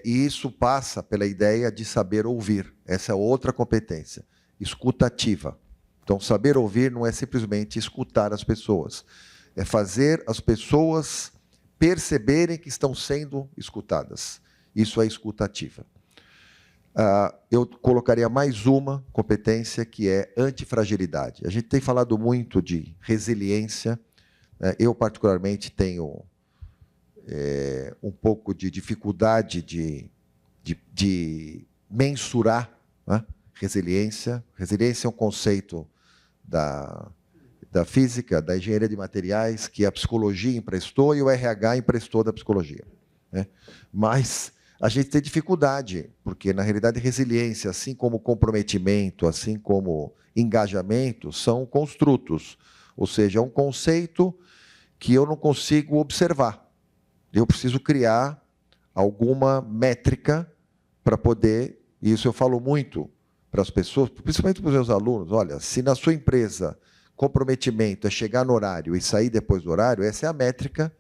E isso passa pela ideia de saber ouvir. Essa é outra competência, escutativa. Então, saber ouvir não é simplesmente escutar as pessoas, é fazer as pessoas perceberem que estão sendo escutadas. Isso é escutativa. Eu colocaria mais uma competência, que é antifragilidade. A gente tem falado muito de resiliência. Eu, particularmente, tenho um pouco de dificuldade de mensurar, né, resiliência. Resiliência é um conceito da física, da engenharia de materiais, que a psicologia emprestou e o RH emprestou da psicologia, né? Mas a gente tem dificuldade, porque, na realidade, resiliência, assim como comprometimento, assim como engajamento, são construtos, ou seja, é um conceito que eu não consigo observar. Eu preciso criar alguma métrica para poder, e isso eu falo muito para as pessoas, principalmente para os meus alunos, olha, se na sua empresa comprometimento é chegar no horário e sair depois do horário, essa é a métrica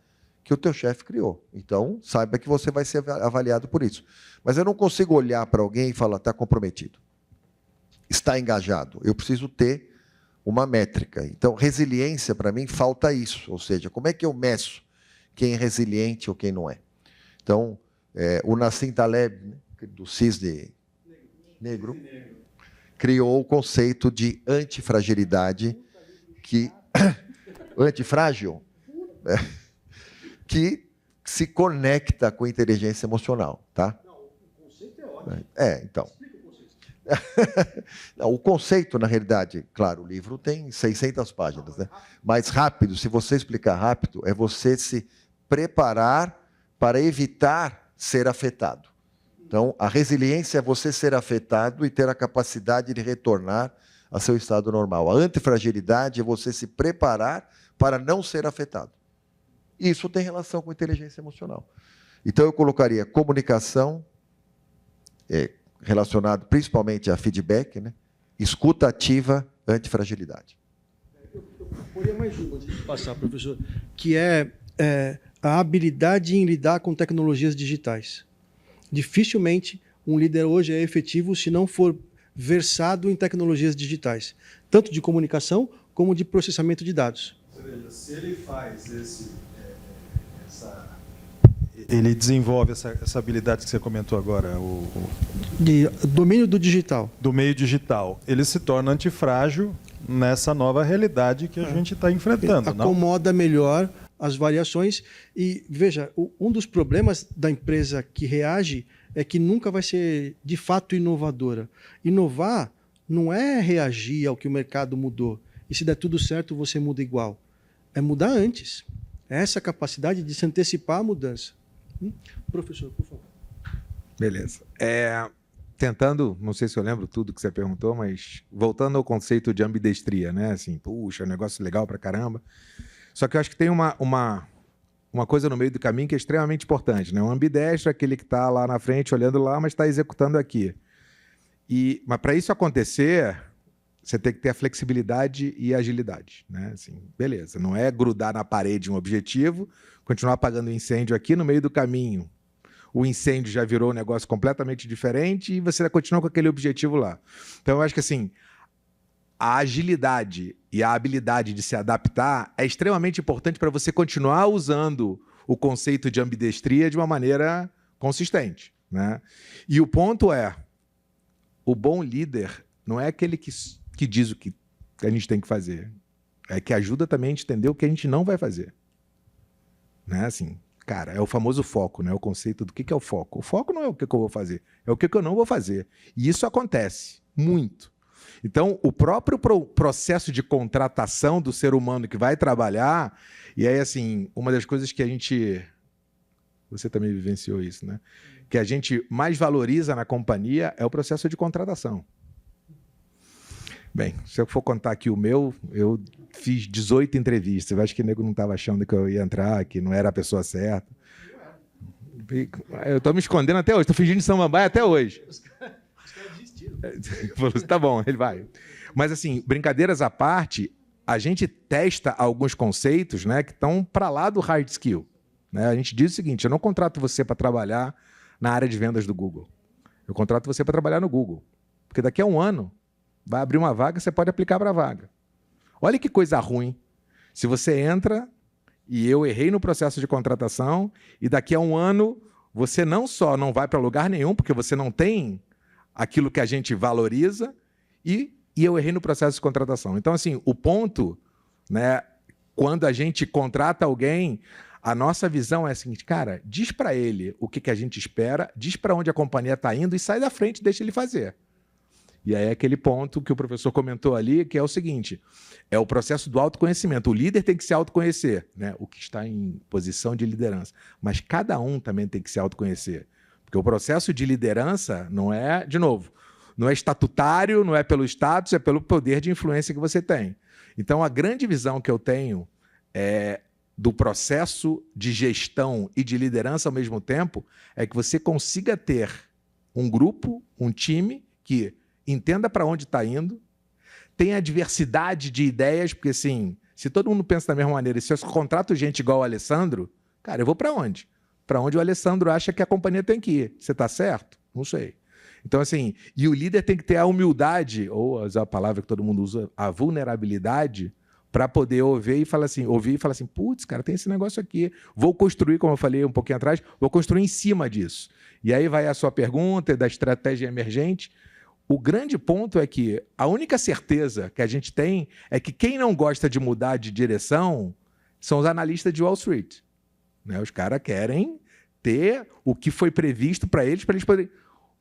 que o teu chefe criou. Então, saiba que você vai ser avaliado por isso. Mas eu não consigo olhar para alguém e falar, está comprometido, está engajado. Eu preciso ter uma métrica. Então, resiliência, para mim, falta isso. Ou seja, como é que eu meço quem é resiliente ou quem não é? Então, o Nassim Taleb, né, do cisne negro, criou o conceito de antifragilidade, antifrágil, que se conecta com inteligência emocional, tá? Não, o conceito é ótimo. Então. Explica o conceito. Não, o conceito, na realidade, claro, o livro tem 600 páginas, né? Mas rápido, se você explicar rápido, é você se preparar para evitar ser afetado. Então, a resiliência é você ser afetado e ter a capacidade de retornar a seu estado normal. A antifragilidade é você se preparar para não ser afetado. Isso tem relação com inteligência emocional. Então, eu colocaria comunicação, relacionado principalmente a feedback, né? Escuta ativa, antifragilidade. Eu poria mais uma antes de passar, professor, que é a habilidade em lidar com tecnologias digitais. Dificilmente um líder hoje é efetivo se não for versado em tecnologias digitais, tanto de comunicação como de processamento de dados. Ou seja, se ele faz ele desenvolve essa habilidade que você comentou agora, De domínio do digital. do meio digital, ele se torna antifrágil nessa nova realidade que a gente está enfrentando. Não? Acomoda melhor as variações. E, veja, um dos problemas da empresa que reage é que nunca vai ser, de fato, inovadora. Inovar não é reagir ao que o mercado mudou. E se der tudo certo, você muda igual. É mudar antes. É essa capacidade de se antecipar à mudança. Professor, por favor. Beleza. Tentando, não sei se eu lembro tudo que você perguntou, mas voltando ao conceito de ambidestria, né? Assim, puxa, negócio legal pra caramba. Só que eu acho que tem uma coisa no meio do caminho que é extremamente importante, né? Um ambidestro é aquele que está lá na frente, olhando lá, mas está executando aqui. Mas para isso acontecer, você tem que ter a flexibilidade e a agilidade, né? Assim, beleza, não é grudar na parede um objetivo, continuar apagando incêndio aqui no meio do caminho. O incêndio já virou um negócio completamente diferente e você continua com aquele objetivo lá. Então, eu acho que assim, a agilidade e a habilidade de se adaptar é extremamente importante para você continuar usando o conceito de ambidestria de uma maneira consistente, né? E o ponto é, o bom líder não é aquele que diz o que a gente tem que fazer, é que ajuda também a gente entender o que a gente não vai fazer. Né? Assim, cara, é o famoso foco, né? O conceito do que é o foco. O foco não é o que eu vou fazer, é o que eu não vou fazer. E isso acontece muito. Então, o próprio processo de contratação do ser humano que vai trabalhar, e aí, assim, uma das coisas que a gente... Você também vivenciou isso, né? Que a gente mais valoriza na companhia é o processo de contratação. Bem, se eu for contar aqui o meu, eu fiz 18 entrevistas. Eu acho que o nego não estava achando que eu ia entrar, que não era a pessoa certa. Eu estou me escondendo até hoje, estou fingindo de samambaia até hoje. Os caras desistiram. Tá bom, ele vai. Mas, assim, brincadeiras à parte, a gente testa alguns conceitos, né, que estão para lá do hard skill. Né? A gente diz o seguinte, eu não contrato você para trabalhar na área de vendas do Google. Eu contrato você para trabalhar no Google. Porque daqui a um ano vai abrir uma vaga, você pode aplicar para a vaga. Olha que coisa ruim. Se você entra e eu errei no processo de contratação e daqui a um ano você não só não vai para lugar nenhum, porque você não tem aquilo que a gente valoriza e eu errei no processo de contratação. Então, assim, o ponto, né, quando a gente contrata alguém, a nossa visão é a seguinte, cara, diz para ele o que a gente espera, diz para onde a companhia está indo e sai da frente e deixa ele fazer. E aí é aquele ponto que o professor comentou ali, que é o seguinte, é o processo do autoconhecimento. O líder tem que se autoconhecer, né? O que está em posição de liderança. Mas cada um também tem que se autoconhecer. Porque o processo de liderança não é, de novo, não é estatutário, não é pelo status, é pelo poder de influência que você tem. Então, a grande visão que eu tenho do processo de gestão e de liderança ao mesmo tempo é que você consiga ter um grupo, um time que entenda para onde está indo, tenha diversidade de ideias, porque assim, se todo mundo pensa da mesma maneira, e se eu contrato gente igual o Alessandro, cara, eu vou para onde? Para onde o Alessandro acha que a companhia tem que ir. Você está certo? Não sei. Então, assim, e o líder tem que ter a humildade, ou usar a palavra que todo mundo usa, a vulnerabilidade, para poder ouvir e falar assim, putz, cara, tem esse negócio aqui, vou construir, como eu falei um pouquinho atrás, vou construir em cima disso. E aí vai a sua pergunta da estratégia emergente. O grande ponto é que a única certeza que a gente tem é que quem não gosta de mudar de direção são os analistas de Wall Street. Né? Os caras querem ter o que foi previsto para eles poderem...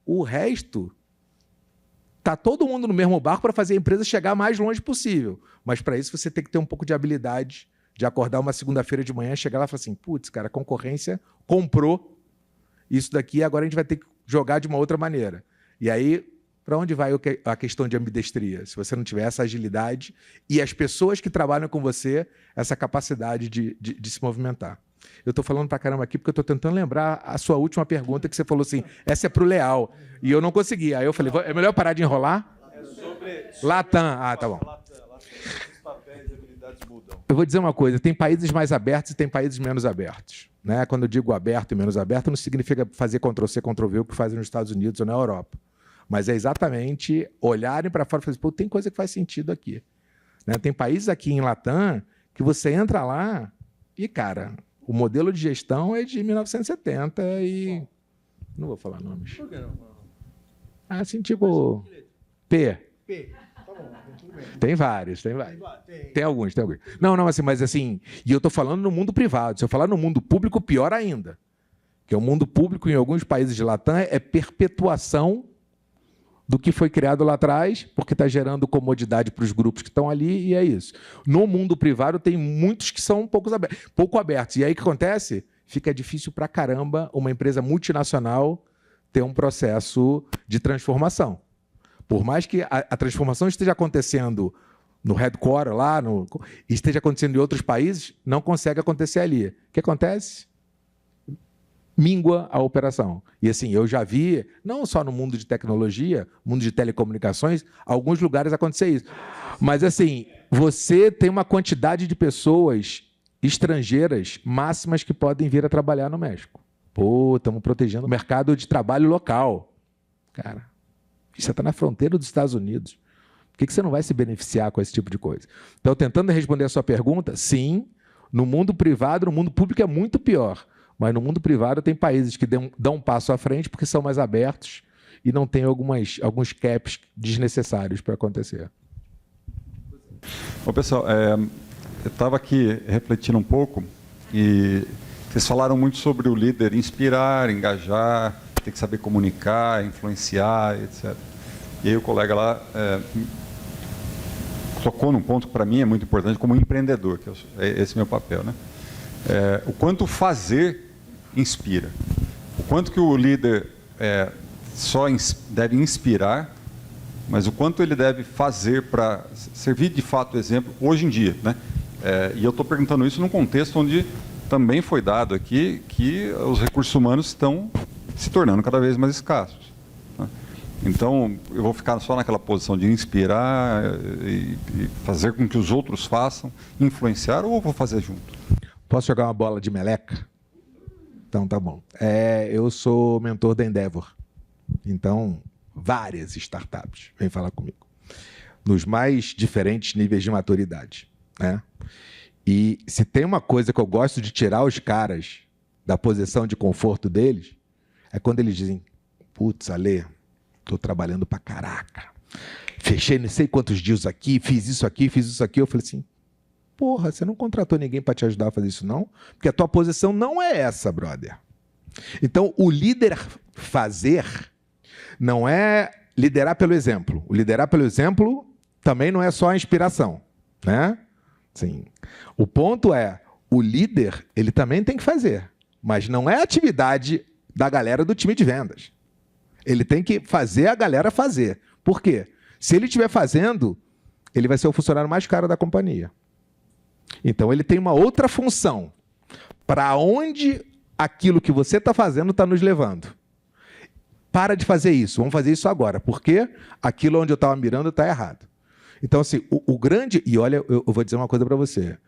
O resto, está todo mundo no mesmo barco para fazer a empresa chegar mais longe possível. Mas para isso você tem que ter um pouco de habilidade de acordar uma segunda-feira de manhã, chegar lá e falar assim, putz, cara, a concorrência comprou isso daqui, agora a gente vai ter que jogar de uma outra maneira. E aí... Para onde vai a questão de ambidestria? Se você não tiver essa agilidade e as pessoas que trabalham com você, essa capacidade de se movimentar. Eu estou falando para caramba aqui porque eu estou tentando lembrar a sua última pergunta, que você falou assim, essa é para o Leal. E eu não consegui. Aí eu falei, é melhor parar de enrolar? É sobre Latam. Ah, tá bom. Latam, os papéis e habilidades mudam. Eu vou dizer uma coisa, tem países mais abertos e tem países menos abertos. Né? Quando eu digo aberto e menos aberto, não significa fazer Ctrl-C, Ctrl-V o que fazem nos Estados Unidos ou na Europa. Mas é exatamente olharem para fora e falar assim, pô, tem coisa que faz sentido aqui. Né? Tem países aqui em Latam que você entra lá e, cara, o modelo de gestão é de 1970 e... Não vou falar nomes. Por que não? Assim, tipo... P. P. Tá bom, tudo bem. Tem vários. Tem alguns. Não, assim, mas assim... E eu estou falando no mundo privado. Se eu falar no mundo público, pior ainda. Porque o mundo público, em alguns países de Latam, é perpetuação do que foi criado lá atrás, porque está gerando comodidade para os grupos que estão ali, e é isso. No mundo privado, tem muitos que são pouco abertos. E aí o que acontece? Fica difícil para caramba uma empresa multinacional ter um processo de transformação. Por mais que a transformação esteja acontecendo no headquarter, lá, e esteja acontecendo em outros países, não consegue acontecer ali. O que acontece? Mingua a operação. E assim, eu já vi, não só no mundo de tecnologia, mundo de telecomunicações, alguns lugares acontecer isso. Mas assim, você tem uma quantidade de pessoas estrangeiras máximas que podem vir a trabalhar no México. Pô, estamos protegendo o mercado de trabalho local. Cara, você está na fronteira dos Estados Unidos. Por que você não vai se beneficiar com esse tipo de coisa? Então, tentando responder a sua pergunta, sim, no mundo privado, no mundo público é muito pior. Mas no mundo privado tem países que dão um passo à frente porque são mais abertos e não tem alguns caps desnecessários para acontecer. Bom, pessoal, eu estava aqui refletindo um pouco e vocês falaram muito sobre o líder inspirar, engajar, ter que saber comunicar, influenciar, etc. E aí o colega lá tocou num ponto que para mim é muito importante como empreendedor, que esse é meu papel, né? O quanto fazer inspira. O quanto que o líder só deve inspirar, mas o quanto ele deve fazer para servir de fato exemplo hoje em dia, né? E eu estou perguntando isso num contexto onde também foi dado aqui que os recursos humanos estão se tornando cada vez mais escassos. Né? Então, eu vou ficar só naquela posição de inspirar e fazer com que os outros façam, influenciar, ou eu vou fazer junto? Posso jogar uma bola de meleca? Então, tá bom. Eu sou mentor da Endeavor. Então, várias startups vêm falar comigo. Nos mais diferentes níveis de maturidade. Né? E se tem uma coisa que eu gosto de tirar os caras da posição de conforto deles, é quando eles dizem, putz, Ale, estou trabalhando pra caraca. Fechei não sei quantos deals aqui, fiz isso aqui. Eu falei assim, porra, você não contratou ninguém para te ajudar a fazer isso, não? Porque a tua posição não é essa, brother. Então, o líder fazer não é liderar pelo exemplo. O liderar pelo exemplo também não é só a inspiração, né? Sim. O ponto é, o líder, ele também tem que fazer, mas não é a atividade da galera do time de vendas. Ele tem que fazer a galera fazer. Por quê? Se ele estiver fazendo, ele vai ser o funcionário mais caro da companhia. Então, ele tem uma outra função. Para onde aquilo que você está fazendo está nos levando? Para de fazer isso. Vamos fazer isso agora. Porque aquilo onde eu estava mirando está errado. Então, assim, o grande... E olha, eu vou dizer uma coisa para você.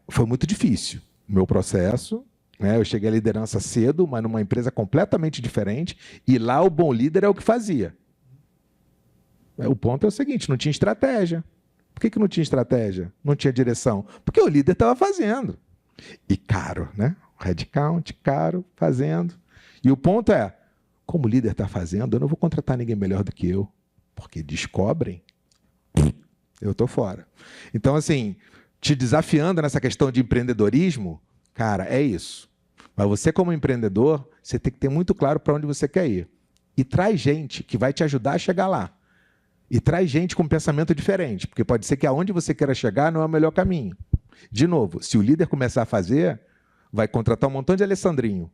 Foi muito difícil o meu processo. Né? Eu cheguei à liderança cedo, mas numa empresa completamente diferente. E lá o bom líder é o que fazia. O ponto é o seguinte, não tinha estratégia. Por que não tinha estratégia? Não tinha direção? Porque o líder estava fazendo. E caro, né? Headcount, caro, fazendo. E o ponto é, como o líder está fazendo, eu não vou contratar ninguém melhor do que eu. Porque descobrem, eu estou fora. Então, assim, te desafiando nessa questão de empreendedorismo, cara, é isso. Mas você, como empreendedor, você tem que ter muito claro para onde você quer ir. E traz gente que vai te ajudar a chegar lá. E traz gente com pensamento diferente, porque pode ser que aonde você queira chegar não é o melhor caminho. De novo, se o líder começar a fazer, vai contratar um montão de alessandrinho.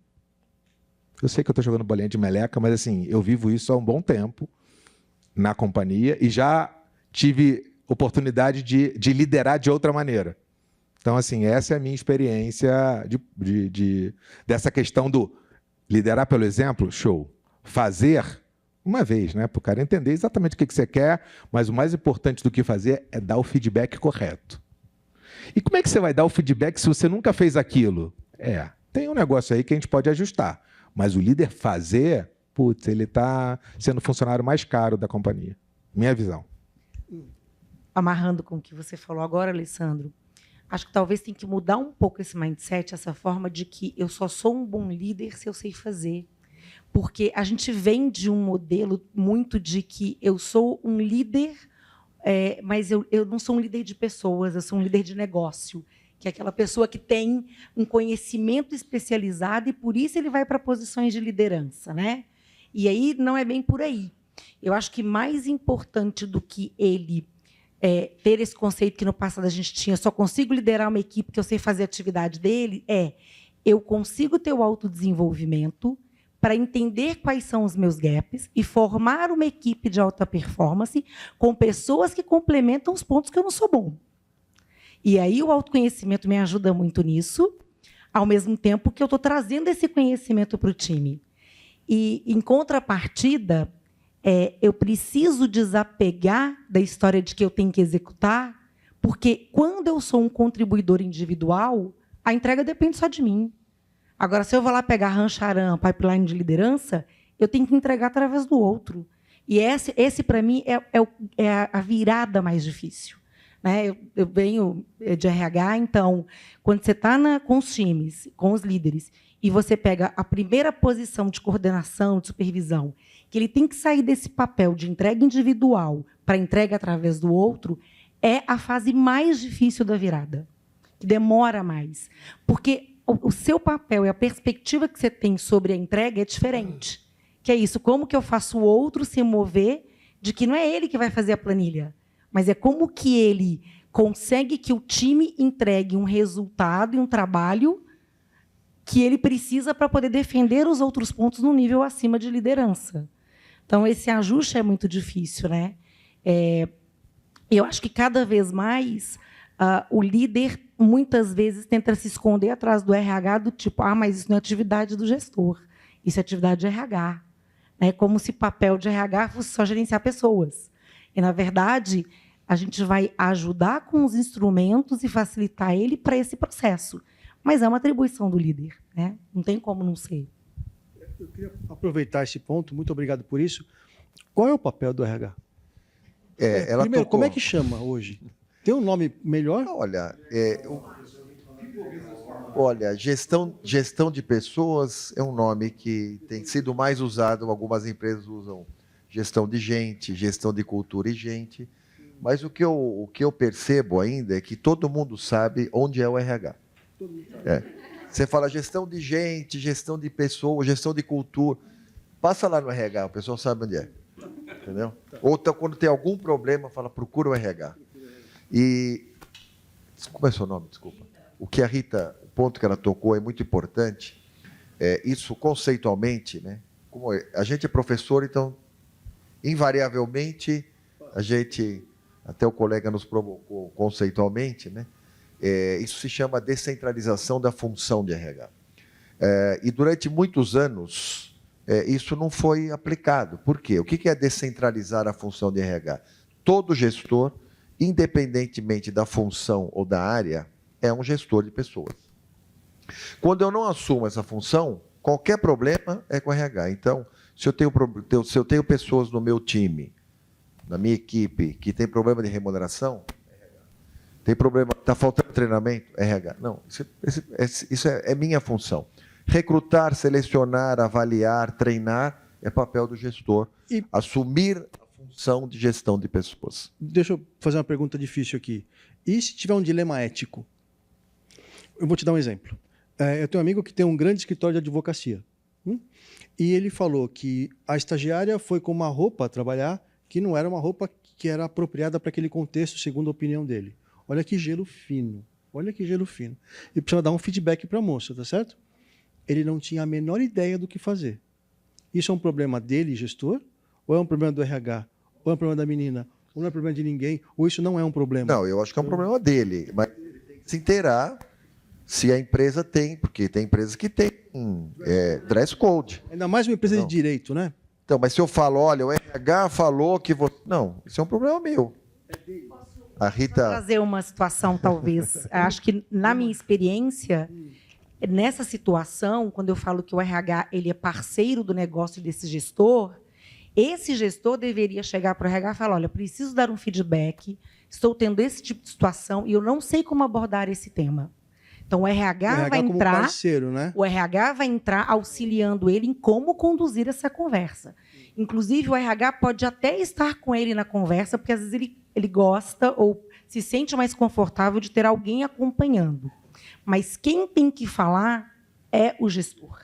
Eu sei que eu estou jogando bolinha de meleca, mas assim, eu vivo isso há um bom tempo na companhia e já tive oportunidade de liderar de outra maneira. Então, assim, essa é a minha experiência dessa questão do liderar pelo exemplo, show. Fazer, uma vez, né? Para o cara entender exatamente o que você quer, mas o mais importante do que fazer é dar o feedback correto. E como é que você vai dar o feedback se você nunca fez aquilo? Tem um negócio aí que a gente pode ajustar, mas o líder fazer, putz, ele está sendo o funcionário mais caro da companhia. Minha visão. Amarrando com o que você falou agora, Alessandro, acho que talvez tenha que mudar um pouco esse mindset, essa forma de que eu só sou um bom líder se eu sei fazer. Porque a gente vem de um modelo muito de que eu sou um líder, mas eu não sou um líder de pessoas, eu sou um líder de negócio, que é aquela pessoa que tem um conhecimento especializado e, por isso, ele vai para posições de liderança, né? E aí não é bem por aí. Eu acho que mais importante do que ele ter esse conceito que no passado a gente tinha, só consigo liderar uma equipe que eu sei fazer a atividade dele, eu consigo ter o autodesenvolvimento para entender quais são os meus gaps e formar uma equipe de alta performance com pessoas que complementam os pontos que eu não sou bom. E aí o autoconhecimento me ajuda muito nisso, ao mesmo tempo que eu estou trazendo esse conhecimento para o time. E, em contrapartida, eu preciso desapegar da história de que eu tenho que executar, porque quando eu sou um contribuidor individual, a entrega depende só de mim. Agora, se eu vou lá pegar rancharam, pipeline de liderança, eu tenho que entregar através do outro. E esse para mim, é a virada mais difícil. Né? Eu venho de RH, então, quando você está com os times, com os líderes, e você pega a primeira posição de coordenação, de supervisão, que ele tem que sair desse papel de entrega individual para entrega através do outro, é a fase mais difícil da virada, que demora mais. Porque o seu papel e a perspectiva que você tem sobre a entrega é diferente. Que é isso, como que eu faço o outro se mover de que não é ele que vai fazer a planilha, mas é como que ele consegue que o time entregue um resultado e um trabalho que ele precisa para poder defender os outros pontos no nível acima de liderança. Então, esse ajuste é muito difícil, né? Eu acho que, cada vez mais, o líder, muitas vezes, tenta se esconder atrás do RH, do tipo, mas isso não é atividade do gestor, isso é atividade de RH. É como se o papel de RH fosse só gerenciar pessoas. E, na verdade, a gente vai ajudar com os instrumentos e facilitar ele para esse processo. Mas é uma atribuição do líder, né? Não tem como não ser. Eu queria aproveitar esse ponto, muito obrigado por isso. Qual é o papel do RH? Primeiro, como é que chama hoje? Tem um nome melhor? Olha, gestão de pessoas é um nome que tem sido mais usado, algumas empresas usam gestão de gente, gestão de cultura e gente, mas o que eu percebo ainda é que todo mundo sabe onde é o RH. Você fala gestão de gente, gestão de pessoas, gestão de cultura, passa lá no RH, o pessoal sabe onde é. Entendeu? Ou então, quando tem algum problema, fala, procura o RH. E como é seu nome? Desculpa. O que a Rita, o ponto que ela tocou é muito importante. Isso conceitualmente, né? Como a gente é professor, então invariavelmente a gente, até o colega nos provocou conceitualmente, né? Isso se chama descentralização da função de RH. E durante muitos anos isso não foi aplicado. Por quê? O que é descentralizar a função de RH? Todo gestor, independentemente da função ou da área, é um gestor de pessoas. Quando eu não assumo essa função, qualquer problema é com RH. Então, se eu tenho pessoas no meu time, na minha equipe, que tem problema de remuneração, tem problema, está faltando treinamento, RH. Não, isso é minha função. Recrutar, selecionar, avaliar, treinar é papel do gestor. E assumir a função de gestão de pessoas. Deixa eu fazer uma pergunta difícil aqui. E se tiver um dilema ético? Eu vou te dar um exemplo. Eu tenho um amigo que tem um grande escritório de advocacia. E ele falou que a estagiária foi com uma roupa trabalhar que não era uma roupa que era apropriada para aquele contexto, segundo a opinião dele. Olha que gelo fino. Olha que gelo fino. E precisa dar um feedback para a moça, tá certo? Ele não tinha a menor ideia do que fazer. Isso é um problema dele, gestor? Ou é um problema do RH? Ou é um problema da menina? Ou não é problema de ninguém? Ou isso não é um problema? Não, eu acho que é um problema dele. Mas ele tem que se inteirar se a empresa tem, porque tem empresas que têm dress code. Ainda mais uma empresa de direito, né? Então, mas se eu falo, olha, o RH falou que você... Não, isso é um problema meu. A Rita... Vou trazer uma situação, talvez. Acho que, na minha experiência, nessa situação, quando eu falo que o RH ele é parceiro do negócio desse gestor, esse gestor deveria chegar para o RH e falar, olha, preciso dar um feedback, estou tendo esse tipo de situação e eu não sei como abordar esse tema. Então, o RH vai entrar, como parceiro, né? O RH vai entrar auxiliando ele em como conduzir essa conversa. Inclusive, o RH pode até estar com ele na conversa, porque às vezes ele gosta ou se sente mais confortável de ter alguém acompanhando. Mas quem tem que falar é o gestor.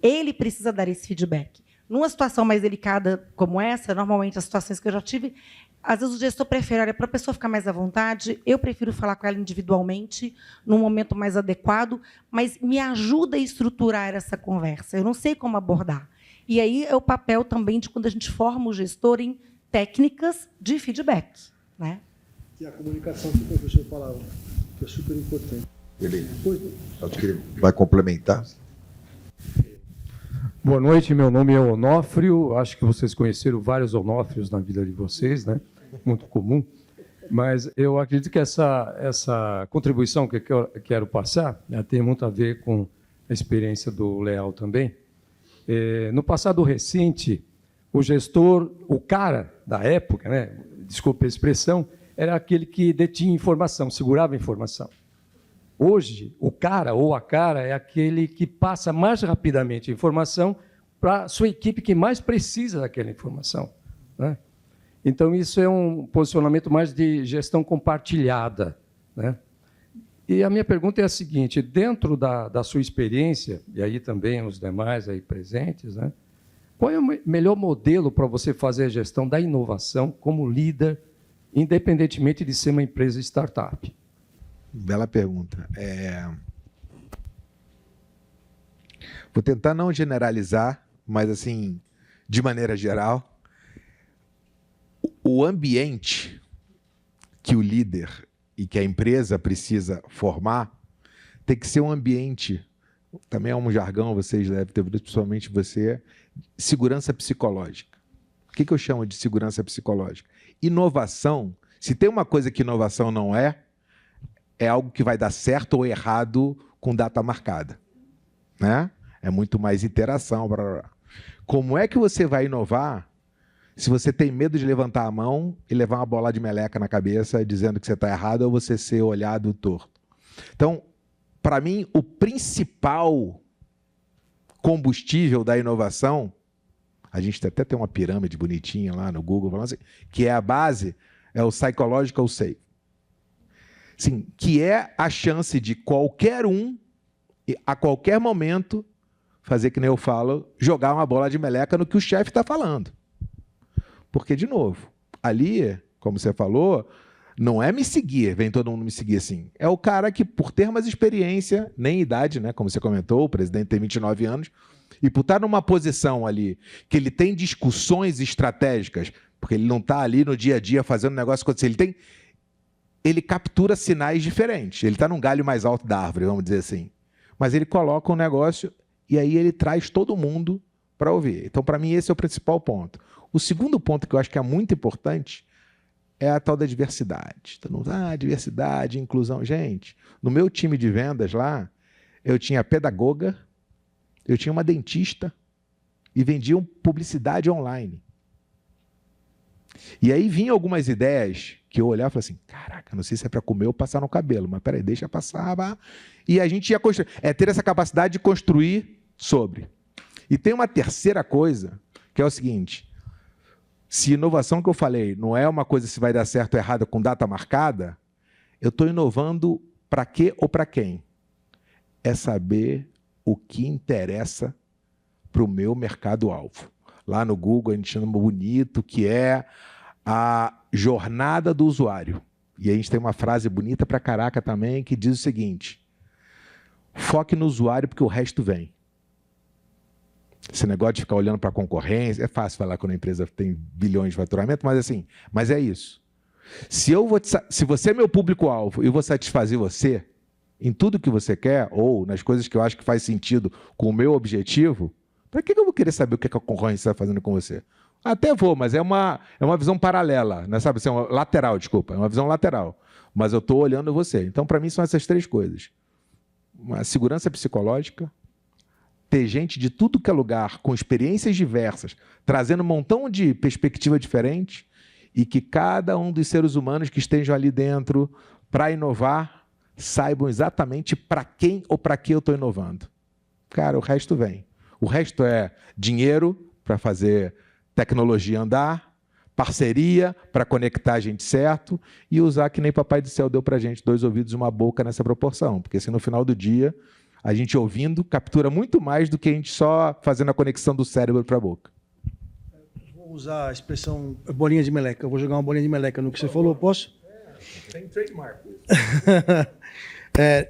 Ele precisa dar esse feedback. Numa situação mais delicada como essa, normalmente as situações que eu já tive, às vezes o gestor prefere, olha, para a pessoa ficar mais à vontade, eu prefiro falar com ela individualmente, num momento mais adequado, mas me ajuda a estruturar essa conversa. Eu não sei como abordar. E aí é o papel também de quando a gente forma o gestor em técnicas de feedback, né? Que é a comunicação que o professor falava, que é super importante. Ele, acho que ele vai complementar. Boa noite, meu nome é Onofrio, acho que vocês conheceram vários Onófrios na vida de vocês, né? Muito comum, mas eu acredito que essa contribuição que eu quero passar, né, tem muito a ver com a experiência do Leal também. No passado recente, o gestor, o cara da época, né, desculpe a expressão, era aquele que detinha informação, segurava informação. Hoje, o cara ou a cara é aquele que passa mais rapidamente a informação para a sua equipe que mais precisa daquela informação, né? Então, isso é um posicionamento mais de gestão compartilhada, né? E a minha pergunta é a seguinte, dentro da sua experiência, e aí também os demais aí presentes, né, qual é o melhor modelo para você fazer a gestão da inovação como líder, independentemente de ser uma empresa startup? Bela pergunta. Vou tentar não generalizar, mas, assim, de maneira geral, o ambiente que o líder e que a empresa precisa formar tem que ser um ambiente, também é um jargão, vocês devem ter ouvido, principalmente você, segurança psicológica. O que eu chamo de segurança psicológica? Inovação, se tem uma coisa que inovação não é algo que vai dar certo ou errado com data marcada, né? É muito mais interação. Blá, blá, blá. Como é que você vai inovar se você tem medo de levantar a mão e levar uma bola de meleca na cabeça dizendo que você está errado ou você ser olhado torto? Então, para mim, o principal combustível da inovação, a gente até tem uma pirâmide bonitinha lá no Google, falando assim, que é a base, é o psychological safe. Sim, que é a chance de qualquer um, a qualquer momento, fazer que nem eu falo, jogar uma bola de meleca no que o chefe está falando. Porque, de novo, ali, como você falou, não é me seguir, vem todo mundo me seguir assim. É o cara que, por ter mais experiência, nem idade, né, como você comentou, o presidente tem 29 anos, e por estar numa posição ali que ele tem discussões estratégicas, porque ele não está ali no dia a dia fazendo o negócio acontecer, ele captura sinais diferentes. Ele está num galho mais alto da árvore, vamos dizer assim. Mas ele coloca um negócio e aí ele traz todo mundo para ouvir. Então, para mim, esse é o principal ponto. O segundo ponto que eu acho que é muito importante é a tal da diversidade. Então, diversidade, inclusão. Gente, no meu time de vendas lá, eu tinha pedagoga, eu tinha uma dentista e vendiam publicidade online. E aí vinham algumas ideias que eu olhava e falava assim, caraca, não sei se é para comer ou passar no cabelo, mas peraí, deixa passar. E a gente ia construir. É ter essa capacidade de construir sobre. E tem uma terceira coisa, que é o seguinte, se inovação que eu falei não é uma coisa se vai dar certo ou errada com data marcada, eu estou inovando para quê ou para quem? É saber o que interessa para o meu mercado-alvo. Lá no Google a gente chama bonito, que é a jornada do usuário. E a gente tem uma frase bonita pra caraca também, que diz o seguinte, foque no usuário porque o resto vem. Esse negócio de ficar olhando para a concorrência, é fácil falar quando a empresa tem bilhões de faturamento, mas assim, mas é isso. Se você é meu público-alvo e eu vou satisfazer você em tudo que você quer, ou nas coisas que eu acho que faz sentido com o meu objetivo, para que eu vou querer saber o que a concorrência está fazendo com você? Até vou, mas é uma visão paralela, né? Sabe? É uma lateral, desculpa, é uma visão lateral. Mas eu estou olhando você. Então, para mim, são essas três coisas. Uma segurança psicológica, ter gente de tudo que é lugar, com experiências diversas, trazendo um montão de perspectiva diferente, e que cada um dos seres humanos que estejam ali dentro para inovar saibam exatamente para quem ou para que eu estou inovando. Cara, o resto vem. O resto é dinheiro para fazer tecnologia andar, parceria para conectar a gente certo e usar que nem Papai do Céu deu para a gente 2 ouvidos e uma boca nessa proporção. Porque se no final do dia a gente ouvindo captura muito mais do que a gente só fazendo a conexão do cérebro para a boca. Vou usar a expressão bolinha de meleca. Eu vou jogar uma bolinha de meleca no que você falou, posso? Tem trademark.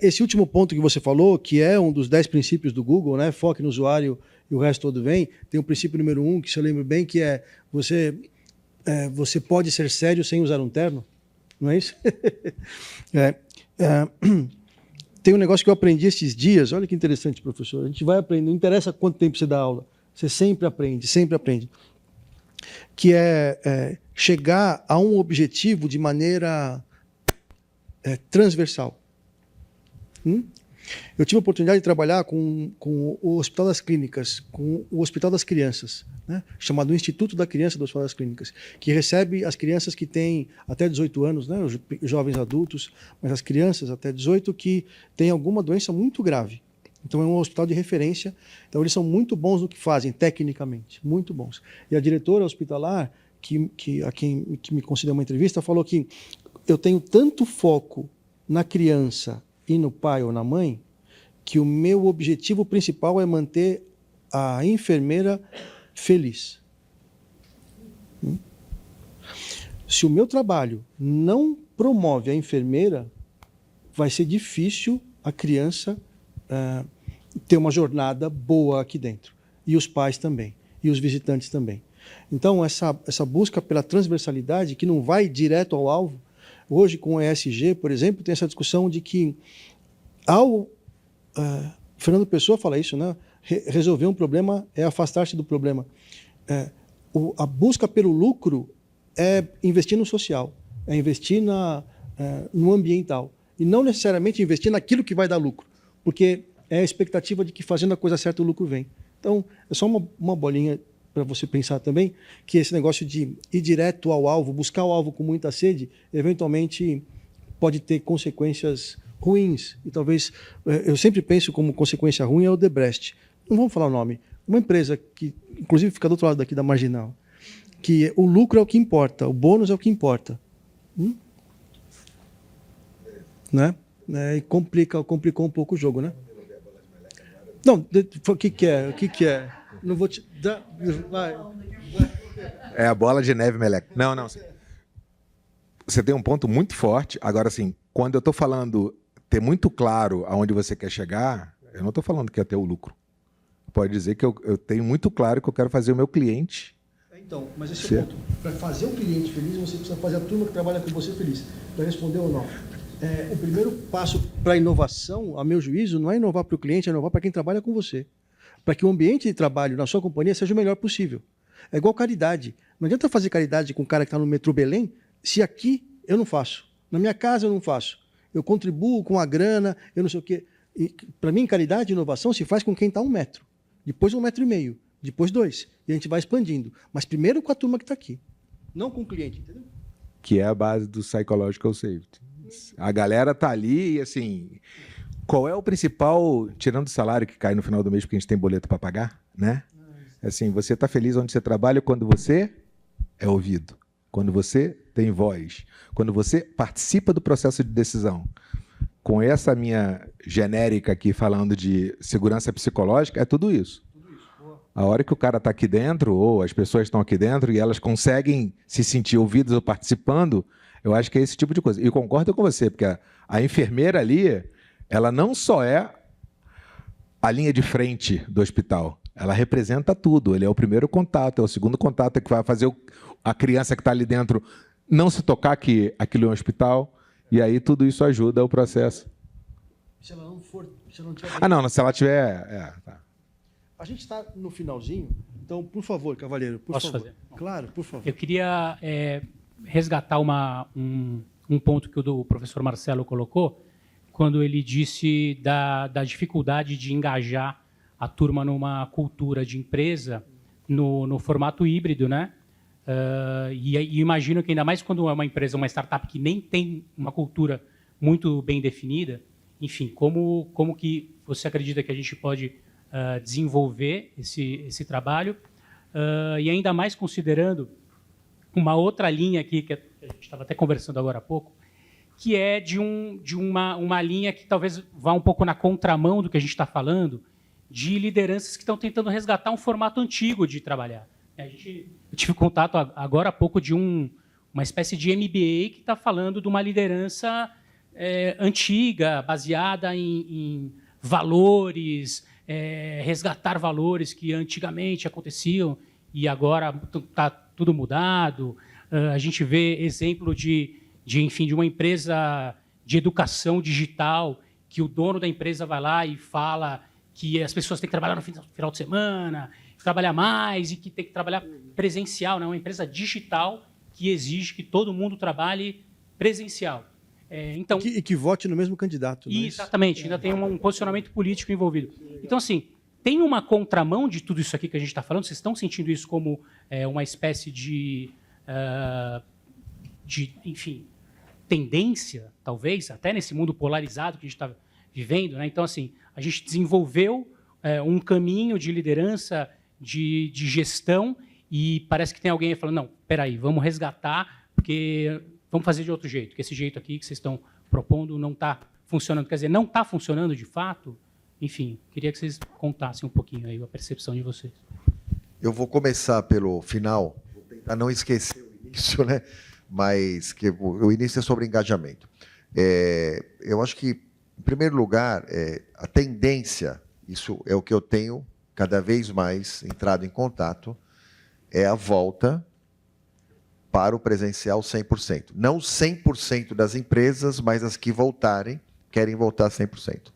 Esse último ponto que você falou, que é um dos 10 princípios do Google, né? Foque no usuário e o resto todo vem. Tem o princípio número 1, que se eu lembro bem, que é você pode ser sério sem usar um terno. Não é isso? Tem um negócio que eu aprendi esses dias. Olha que interessante, professor. A gente vai aprendendo. Não interessa quanto tempo você dá aula. Você sempre aprende, sempre aprende. Que é chegar a um objetivo de maneira transversal. Eu tive a oportunidade de trabalhar com o Hospital das Clínicas, com o Hospital das Crianças, né, chamado Instituto da Criança do Hospital das Clínicas, que recebe as crianças que têm até 18 anos, né, os jovens adultos, mas as crianças até 18 que têm alguma doença muito grave. Então é um hospital de referência, então eles são muito bons no que fazem, tecnicamente, muito bons. E a diretora hospitalar, que me concedeu uma entrevista, falou que eu tenho tanto foco na criança e no pai ou na mãe, que o meu objetivo principal é manter a enfermeira feliz. Se o meu trabalho não promove a enfermeira, vai ser difícil a criança ter uma jornada boa aqui dentro. E os pais também, e os visitantes também. Então, essa busca pela transversalidade, que não vai direto ao alvo, hoje com o ESG, por exemplo, tem essa discussão de que Fernando Pessoa fala isso, né? Resolver um problema é afastar-se do problema. A busca pelo lucro é investir no social, é investir no ambiental, e não necessariamente investir naquilo que vai dar lucro, porque é a expectativa de que fazendo a coisa certa o lucro vem. Então, é só uma bolinha para você pensar também, que esse negócio de ir direto ao alvo, buscar o alvo com muita sede, eventualmente pode ter consequências ruins. E talvez, eu sempre penso como consequência ruim é o Odebrecht. Não vamos falar o nome. Uma empresa que, inclusive, fica do outro lado daqui da Marginal, que o lucro é o que importa, o bônus é o que importa. Né? E complicou um pouco o jogo, né? Não, o que é? Não vou te dar. Vai. É a bola de neve, meleca. Não. Você tem um ponto muito forte. Agora, assim, quando eu estou falando ter muito claro aonde você quer chegar, eu não estou falando que é ter o lucro. Pode dizer que eu tenho muito claro que eu quero fazer o meu cliente. Então, mas esse é o ponto. Para fazer o cliente feliz, você precisa fazer a turma que trabalha com você feliz. Para responder ou não. O primeiro passo para a inovação, a meu juízo, não é inovar para o cliente, é inovar para quem trabalha com você. Para que o ambiente de trabalho na sua companhia seja o melhor possível. É igual caridade. Não adianta fazer caridade com o cara que está no metrô Belém, se aqui eu não faço. Na minha casa eu não faço. Eu contribuo com a grana, eu não sei o quê. Para mim, caridade e inovação se faz com quem está a 1 metro. Depois 1,5 metros. Depois 2. E a gente vai expandindo. Mas primeiro com a turma que está aqui. Não com o cliente, entendeu? Que é a base do Psychological Safety. A galera tá ali e, assim, qual é o principal, tirando o salário que cai no final do mês porque a gente tem boleto para pagar, né? Assim, você está feliz onde você trabalha quando você é ouvido, quando você tem voz, quando você participa do processo de decisão. Com essa minha genérica aqui falando de segurança psicológica, é tudo isso. A hora que o cara está aqui dentro, ou as pessoas estão aqui dentro, e elas conseguem se sentir ouvidas ou participando, eu acho que é esse tipo de coisa. E concordo com você, porque a enfermeira ali, ela não só é a linha de frente do hospital, ela representa tudo. Ele é o primeiro contato, é o segundo contato que vai fazer a criança que está ali dentro não se tocar que aquilo é um hospital, e aí tudo isso ajuda o processo. Se ela não for, se ela não tiver... Ah, não, se ela tiver... tá. A gente está no finalzinho, então, por favor, Cavalheiro, por Posso favor. fazer? Claro, por favor. Eu queria resgatar um ponto que o professor Marcelo colocou, quando ele disse da dificuldade de engajar a turma numa cultura de empresa no formato híbrido, né? E imagino que ainda mais quando é uma empresa, uma startup que nem tem uma cultura muito bem definida, enfim, como que você acredita que a gente pode desenvolver esse trabalho, e ainda mais considerando uma outra linha aqui, que a gente estava até conversando agora há pouco, que é de uma linha que talvez vá um pouco na contramão do que a gente está falando, de lideranças que estão tentando resgatar um formato antigo de trabalhar. Eu tive contato agora há pouco de uma espécie de MBA que está falando de uma liderança antiga, baseada em valores, resgatar valores que antigamente aconteciam e agora está tudo mudado. A gente vê exemplo de uma empresa de educação digital, que o dono da empresa vai lá e fala que as pessoas têm que trabalhar no final de semana, trabalhar mais e que tem que trabalhar presencial, né? Uma empresa digital que exige que todo mundo trabalhe presencial. Então, E que vote no mesmo candidato. Não é isso? exatamente, ainda tem um posicionamento político envolvido. Então, assim, tem uma contramão de tudo isso aqui que a gente está falando? Vocês estão sentindo isso como uma espécie de, enfim, tendência, talvez, até nesse mundo polarizado que a gente está vivendo, né? Então, assim, a gente desenvolveu um caminho de liderança, de gestão, e parece que tem alguém falando, não, espera aí, vamos resgatar, porque vamos fazer de outro jeito, que esse jeito aqui que vocês estão propondo não está funcionando. Quer dizer, não está funcionando de fato? Enfim, queria que vocês contassem um pouquinho aí a percepção de vocês. Eu vou começar pelo final, vou tentar não esquecer o início, né? Mas que o início é sobre engajamento. Eu acho que, em primeiro lugar, a tendência, isso é o que eu tenho cada vez mais entrado em contato, é a volta para o presencial 100%. Não 100% das empresas, mas as que voltarem, querem voltar 100%.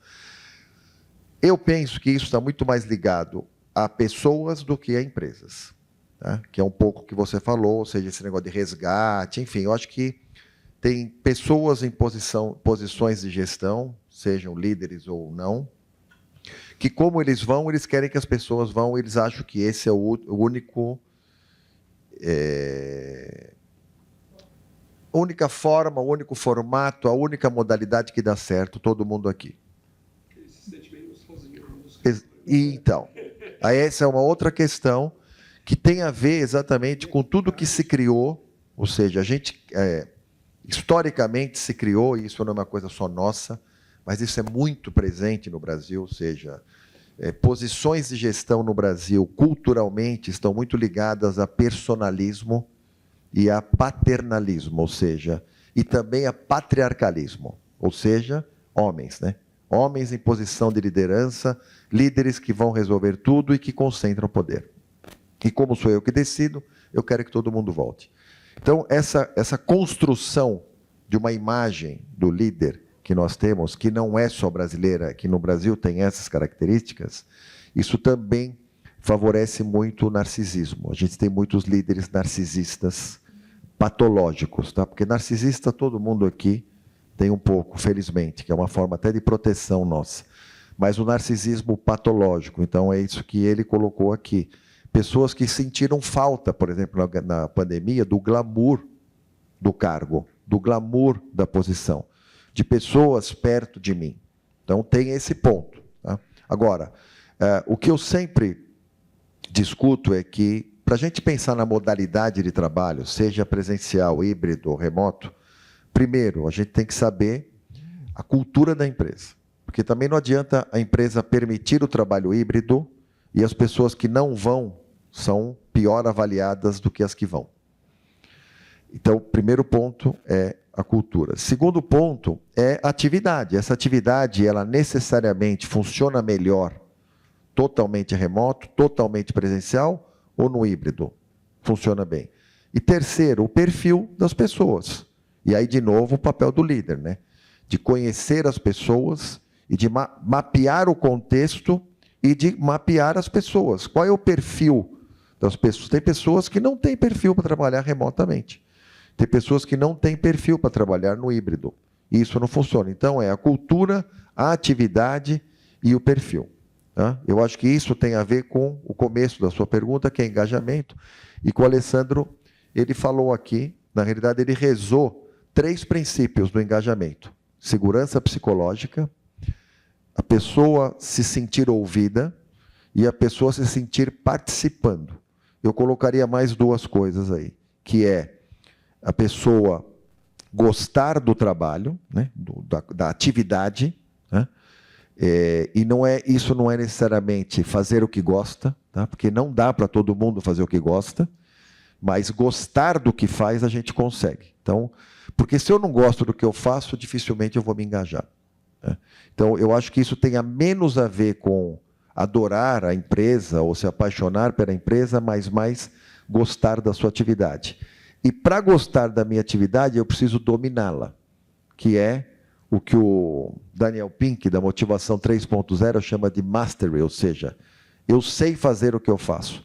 Eu penso que isso está muito mais ligado a pessoas do que a empresas, tá? Que é um pouco o que você falou, ou seja, esse negócio de resgate, enfim, eu acho que tem pessoas em posições de gestão, sejam líderes ou não, que como eles vão, eles querem que as pessoas vão, eles acham que esse é o único... a única forma, o único formato, a única modalidade que dá certo, todo mundo aqui. E, então, aí essa é uma outra questão que tem a ver exatamente com tudo que se criou, ou seja, a gente historicamente se criou, e isso não é uma coisa só nossa, mas isso é muito presente no Brasil, ou seja, posições de gestão no Brasil, culturalmente, estão muito ligadas a personalismo e a paternalismo, ou seja, e também a patriarcalismo, ou seja, homens, né? Homens em posição de liderança, líderes que vão resolver tudo e que concentram poder. E como sou eu que decido, eu quero que todo mundo volte. Então, essa construção de uma imagem do líder que nós temos, que não é só brasileira, que no Brasil tem essas características, isso também favorece muito o narcisismo. A gente tem muitos líderes narcisistas patológicos, tá? Porque narcisista todo mundo aqui tem um pouco, felizmente, que é uma forma até de proteção nossa. Mas o narcisismo patológico, então é isso que ele colocou aqui. Pessoas que sentiram falta, por exemplo, na pandemia, do glamour do cargo, do glamour da posição, de pessoas perto de mim. Então tem esse ponto, tá? Agora, o que eu sempre discuto é que, para a gente pensar na modalidade de trabalho, seja presencial, híbrido ou remoto, primeiro, a gente tem que saber a cultura da empresa. Porque também não adianta a empresa permitir o trabalho híbrido e as pessoas que não vão são pior avaliadas do que as que vão. Então, o primeiro ponto é a cultura. Segundo ponto é a atividade. Essa atividade, ela necessariamente funciona melhor totalmente remoto, totalmente presencial ou no híbrido? Funciona bem. E terceiro, o perfil das pessoas. E aí, de novo, o papel do líder, né? De conhecer as pessoas e de mapear o contexto e de mapear as pessoas. Qual é o perfil das pessoas? Tem pessoas que não têm perfil para trabalhar remotamente. Tem pessoas que não têm perfil para trabalhar no híbrido. E isso não funciona. Então, é a cultura, a atividade e o perfil. Tá? Eu acho que isso tem a ver com o começo da sua pergunta, que é engajamento. E com o Alessandro, ele falou aqui, na realidade, ele rezou 3 princípios do engajamento. Segurança psicológica, a pessoa se sentir ouvida e a pessoa se sentir participando. Eu colocaria mais 2 coisas aí, que é a pessoa gostar do trabalho, né, da atividade, né, e isso não é necessariamente fazer o que gosta, tá, porque não dá para todo mundo fazer o que gosta, mas gostar do que faz a gente consegue. Então, porque se eu não gosto do que eu faço, dificilmente eu vou me engajar. Né? Então, eu acho que isso tem menos a ver com adorar a empresa ou se apaixonar pela empresa, mas mais gostar da sua atividade. E para gostar da minha atividade, eu preciso dominá-la, que é o que o Daniel Pink, da Motivação 3.0, chama de mastery, ou seja, eu sei fazer o que eu faço.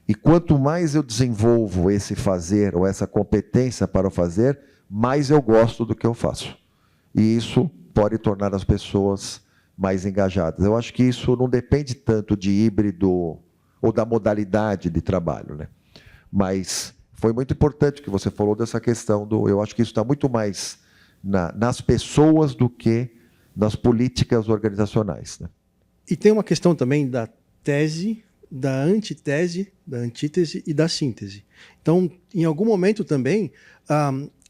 E quanto mais eu desenvolvo esse fazer, ou essa competência para o fazer, mais eu gosto do que eu faço. E isso pode tornar as pessoas mais engajadas. Eu acho que isso não depende tanto de híbrido ou da modalidade de trabalho, né? Mas foi muito importante que você falou dessa questão do... Eu acho que isso está muito mais nas pessoas do que nas políticas organizacionais, né? E tem uma questão também da tese, da antitese, da antítese e da síntese. Então, em algum momento também,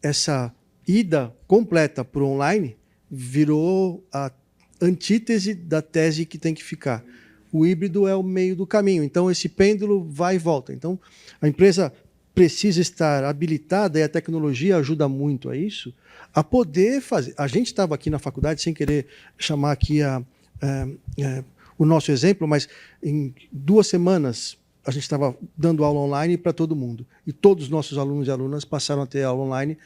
essa ida completa para o online virou a antítese da tese que tem que ficar. O híbrido é o meio do caminho. Então, esse pêndulo vai e volta. Então, a empresa precisa estar habilitada, e a tecnologia ajuda muito a isso, a poder fazer. A gente estava aqui na faculdade, sem querer chamar aqui o nosso exemplo, mas em 2 semanas a gente estava dando aula online para todo mundo. E todos os nossos alunos e alunas passaram a ter aula online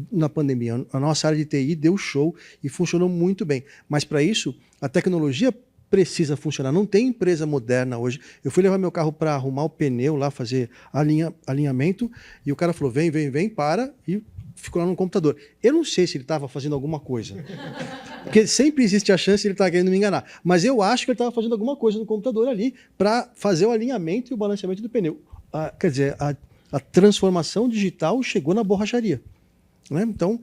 na pandemia. A nossa área de TI deu show e funcionou muito bem. Mas para isso, a tecnologia precisa funcionar. Não tem empresa moderna hoje. Eu fui levar meu carro para arrumar o pneu lá, fazer alinhamento, e o cara falou, vem, para, e ficou lá no computador. Eu não sei se ele estava fazendo alguma coisa. Porque sempre existe a chance de ele estar querendo me enganar. Mas eu acho que ele estava fazendo alguma coisa no computador ali para fazer o alinhamento e o balanceamento do pneu. Quer dizer, a transformação digital chegou na borracharia. Né? Então,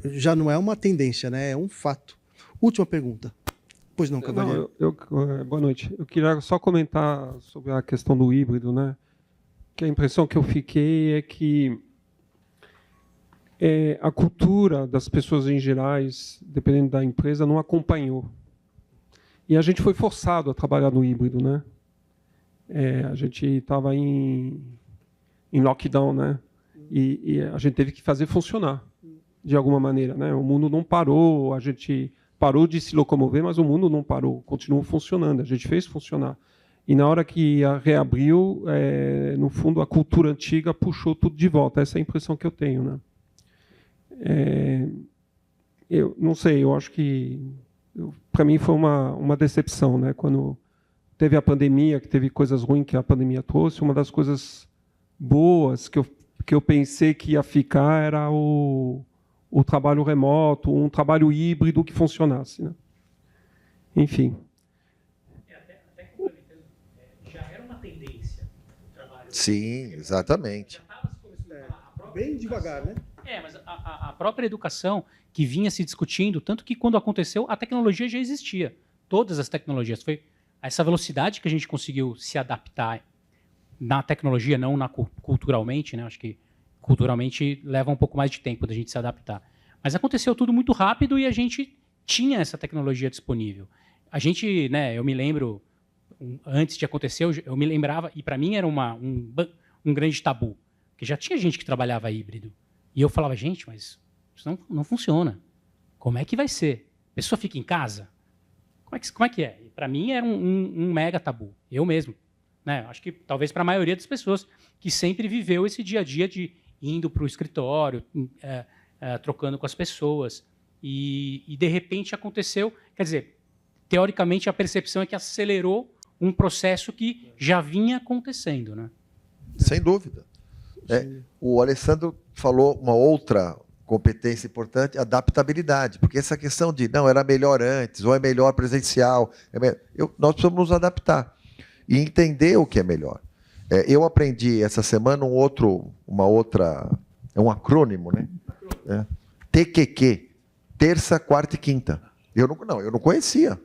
já não é uma tendência, né? É um fato. Última pergunta. Pois não, Cavalieri. Boa noite. Eu queria só comentar sobre a questão do híbrido, né? Que a impressão que eu fiquei é que a cultura das pessoas em gerais, dependendo da empresa, não acompanhou. E a gente foi forçado a trabalhar no híbrido, né? A gente estava em lockdown, né? E a gente teve que fazer funcionar de alguma maneira, né? O mundo não parou, a gente parou de se locomover, mas o mundo não parou, continuou funcionando, a gente fez funcionar. E na hora que reabriu, no fundo, a cultura antiga puxou tudo de volta. Essa é a impressão que eu tenho, né? Eu não sei, eu acho que para mim foi uma decepção, né? Quando teve a pandemia, que teve coisas ruins que a pandemia trouxe, uma das coisas boas que eu pensei que ia ficar era o trabalho remoto, um trabalho híbrido que funcionasse, né? Enfim. Até complementando, já era uma tendência o trabalho. Sim, exatamente. Bem devagar, né? Mas a própria educação que vinha se discutindo, tanto que quando aconteceu, a tecnologia já existia. Todas as tecnologias. Foi essa velocidade que a gente conseguiu se adaptar na tecnologia, não culturalmente, né? Acho que culturalmente leva um pouco mais de tempo da gente se adaptar. Mas aconteceu tudo muito rápido e a gente tinha essa tecnologia disponível. A gente, né, eu me lembro, antes de acontecer, eu me lembrava, e para mim era um grande tabu, porque já tinha gente que trabalhava híbrido. E eu falava, gente, mas isso não funciona. Como é que vai ser? A pessoa fica em casa? Como é que é? Para mim era um mega tabu. Eu mesmo. Né? Acho que talvez para a maioria das pessoas que sempre viveu esse dia a dia de indo para o escritório, trocando com as pessoas. E, de repente, aconteceu... Quer dizer, teoricamente, a percepção é que acelerou um processo que já vinha acontecendo, né? Sem dúvida. O Alessandro falou uma outra competência importante, adaptabilidade, porque essa questão de, não, era melhor antes, ou é melhor presencial, nós precisamos nos adaptar e entender o que é melhor. Eu aprendi essa semana é um acrônimo, né? TQQ, terça, quarta e quinta. Eu não conhecia.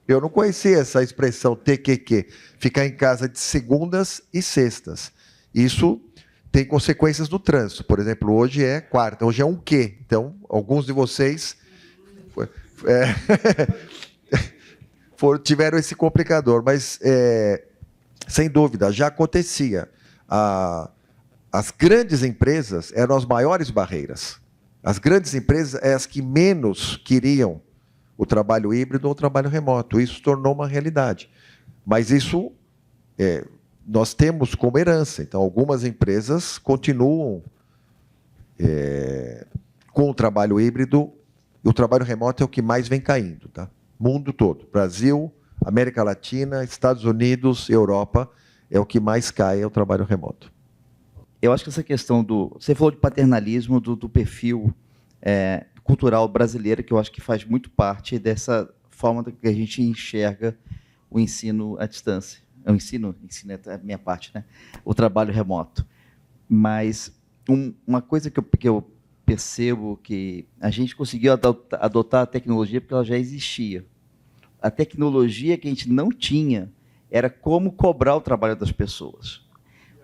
Eu não conhecia essa expressão TQQ, ficar em casa de segundas e sextas. Isso tem consequências no trânsito. Por exemplo, hoje é quarta, hoje é um Q. Então, alguns de vocês tiveram esse complicador, mas, sem dúvida, já acontecia. As grandes empresas eram as maiores barreiras. As grandes empresas são as que menos queriam o trabalho híbrido ou o trabalho remoto. Isso se tornou uma realidade. Mas isso nós temos como herança. Então, algumas empresas continuam com o trabalho híbrido, e o trabalho remoto é o que mais vem caindo. Tá? Mundo todo. Brasil, América Latina, Estados Unidos, Europa, é o que mais cai, é o trabalho remoto. Eu acho que essa questão você falou de paternalismo, do perfil cultural brasileiro, que eu acho que faz muito parte dessa forma que a gente enxerga o ensino à distância. O ensino é a minha parte, né? O trabalho remoto. Mas uma coisa que eu percebo que a gente conseguiu adotar a tecnologia porque ela já existia. A tecnologia que a gente não tinha era como cobrar o trabalho das pessoas.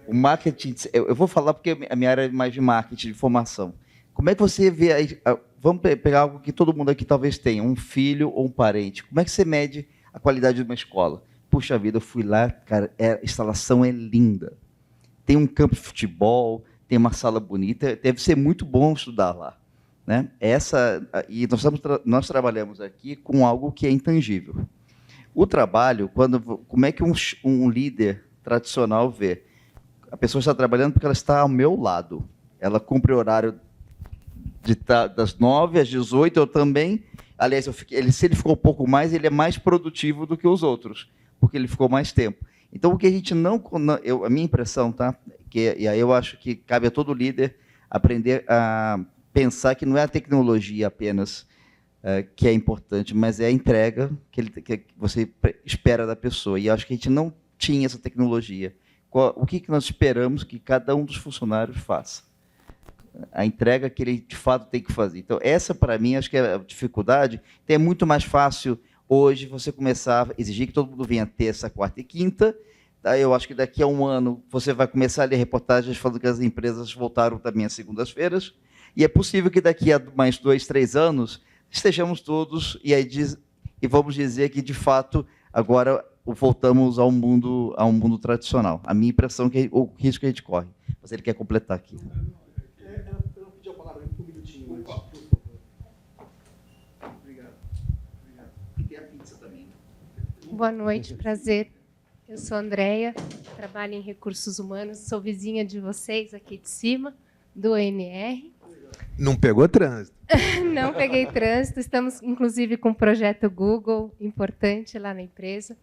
O marketing, eu vou falar porque a minha área é mais de marketing, de formação. Como é que você vê aí, vamos pegar algo que todo mundo aqui talvez tenha, um filho ou um parente. Como é que você mede a qualidade de uma escola? Puxa vida, eu fui lá, cara, a instalação é linda. Tem um campo de futebol, tem uma sala bonita, deve ser muito bom estudar lá, né? E nós trabalhamos aqui com algo que é intangível. O trabalho, como é que um líder tradicional vê? A pessoa está trabalhando porque ela está ao meu lado. Ela cumpre o horário das 9 às 18, eu também. Aliás, se ele ficou um pouco mais, ele é mais produtivo do que os outros, porque ele ficou mais tempo. Então, o que a gente a minha impressão, tá? E aí eu acho que cabe a todo líder aprender a pensar que não é a tecnologia apenas que é importante, mas é a entrega que você espera da pessoa. E eu acho que a gente não tinha essa tecnologia. O que nós esperamos que cada um dos funcionários faça? A entrega que ele, de fato, tem que fazer. Então, essa, para mim, acho que é a dificuldade. É muito mais fácil, hoje, você começar a exigir que todo mundo venha terça, quarta e quinta. Tá? Eu acho que daqui a um ano você vai começar a ler reportagens falando que as empresas voltaram também às segundas-feiras. E é possível que daqui a mais 2, 3 anos estejamos todos e vamos dizer que, de fato, agora voltamos ao mundo tradicional. A minha impressão é que o risco que a gente corre. Mas ele quer completar aqui. Eu não pedi a palavra um minutinho. Por favor. Obrigado. E tem a pizza também. Boa noite, prazer. Eu sou a Andréia, trabalho em recursos humanos, sou vizinha de vocês aqui de cima, do ONR. Não pegou trânsito. Não peguei trânsito, estamos inclusive com um projeto Google importante lá na empresa.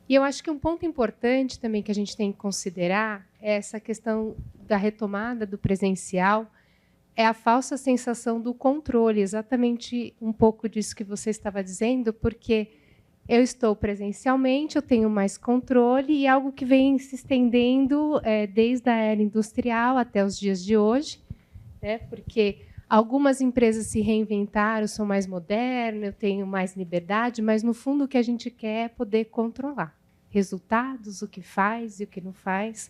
E eu acho que um ponto importante também que a gente tem que considerar é essa questão da retomada do presencial, é a falsa sensação do controle, exatamente um pouco disso que você estava dizendo, porque eu estou presencialmente, eu tenho mais controle, e algo que vem se estendendo desde a era industrial até os dias de hoje, né? Porque algumas empresas se reinventaram, são mais modernas, eu tenho mais liberdade, mas, no fundo, o que a gente quer é poder controlar resultados, o que faz e o que não faz.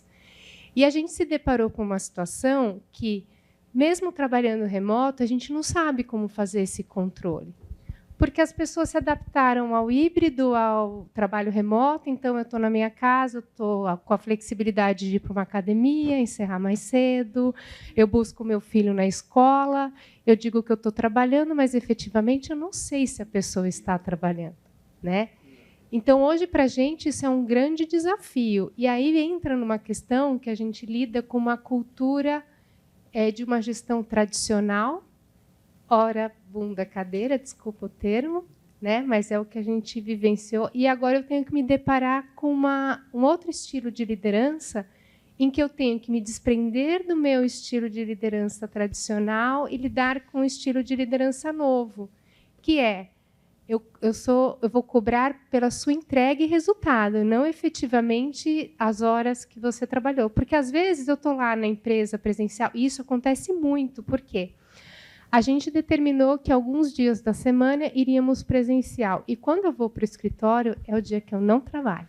E a gente se deparou com uma situação que, mesmo trabalhando remoto, a gente não sabe como fazer esse controle. Porque as pessoas se adaptaram ao híbrido, ao trabalho remoto, então eu estou na minha casa, eu estou com a flexibilidade de ir para uma academia, encerrar mais cedo, eu busco o meu filho na escola, eu digo que eu estou trabalhando, mas efetivamente eu não sei se a pessoa está trabalhando, né? Então, hoje, para a gente, isso é um grande desafio. E aí entra numa questão que a gente lida com uma cultura de uma gestão tradicional, ora bunda cadeira, desculpa o termo, né? Mas é o que a gente vivenciou. E agora eu tenho que me deparar com um outro estilo de liderança em que eu tenho que me desprender do meu estilo de liderança tradicional e lidar com um estilo de liderança novo, que é eu vou cobrar pela sua entrega e resultado, não efetivamente as horas que você trabalhou. Porque, às vezes, eu estou lá na empresa presencial, e isso acontece muito. Por quê? A gente determinou que alguns dias da semana iríamos presencial. E, quando eu vou para o escritório, é o dia que eu não trabalho.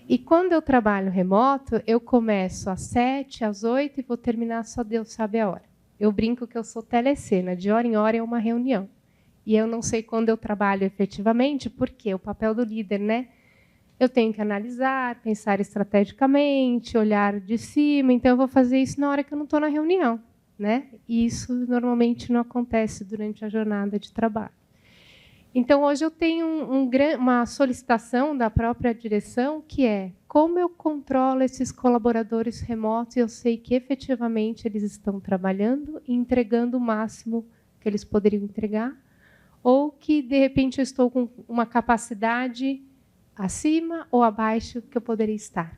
E, quando eu trabalho remoto, eu começo às 7, às 8 e vou terminar só Deus sabe a hora. Eu brinco que eu sou telecena, de hora em hora é uma reunião. E eu não sei quando eu trabalho efetivamente, porque o papel do líder, né? Eu tenho que analisar, pensar estrategicamente, olhar de cima. Então, eu vou fazer isso na hora que eu não estou na reunião, né? E isso normalmente não acontece durante a jornada de trabalho. Então, hoje eu tenho uma solicitação da própria direção, que é como eu controlo esses colaboradores remotos e eu sei que efetivamente eles estão trabalhando e entregando o máximo que eles poderiam entregar, ou que, de repente, eu estou com uma capacidade acima ou abaixo que eu poderia estar.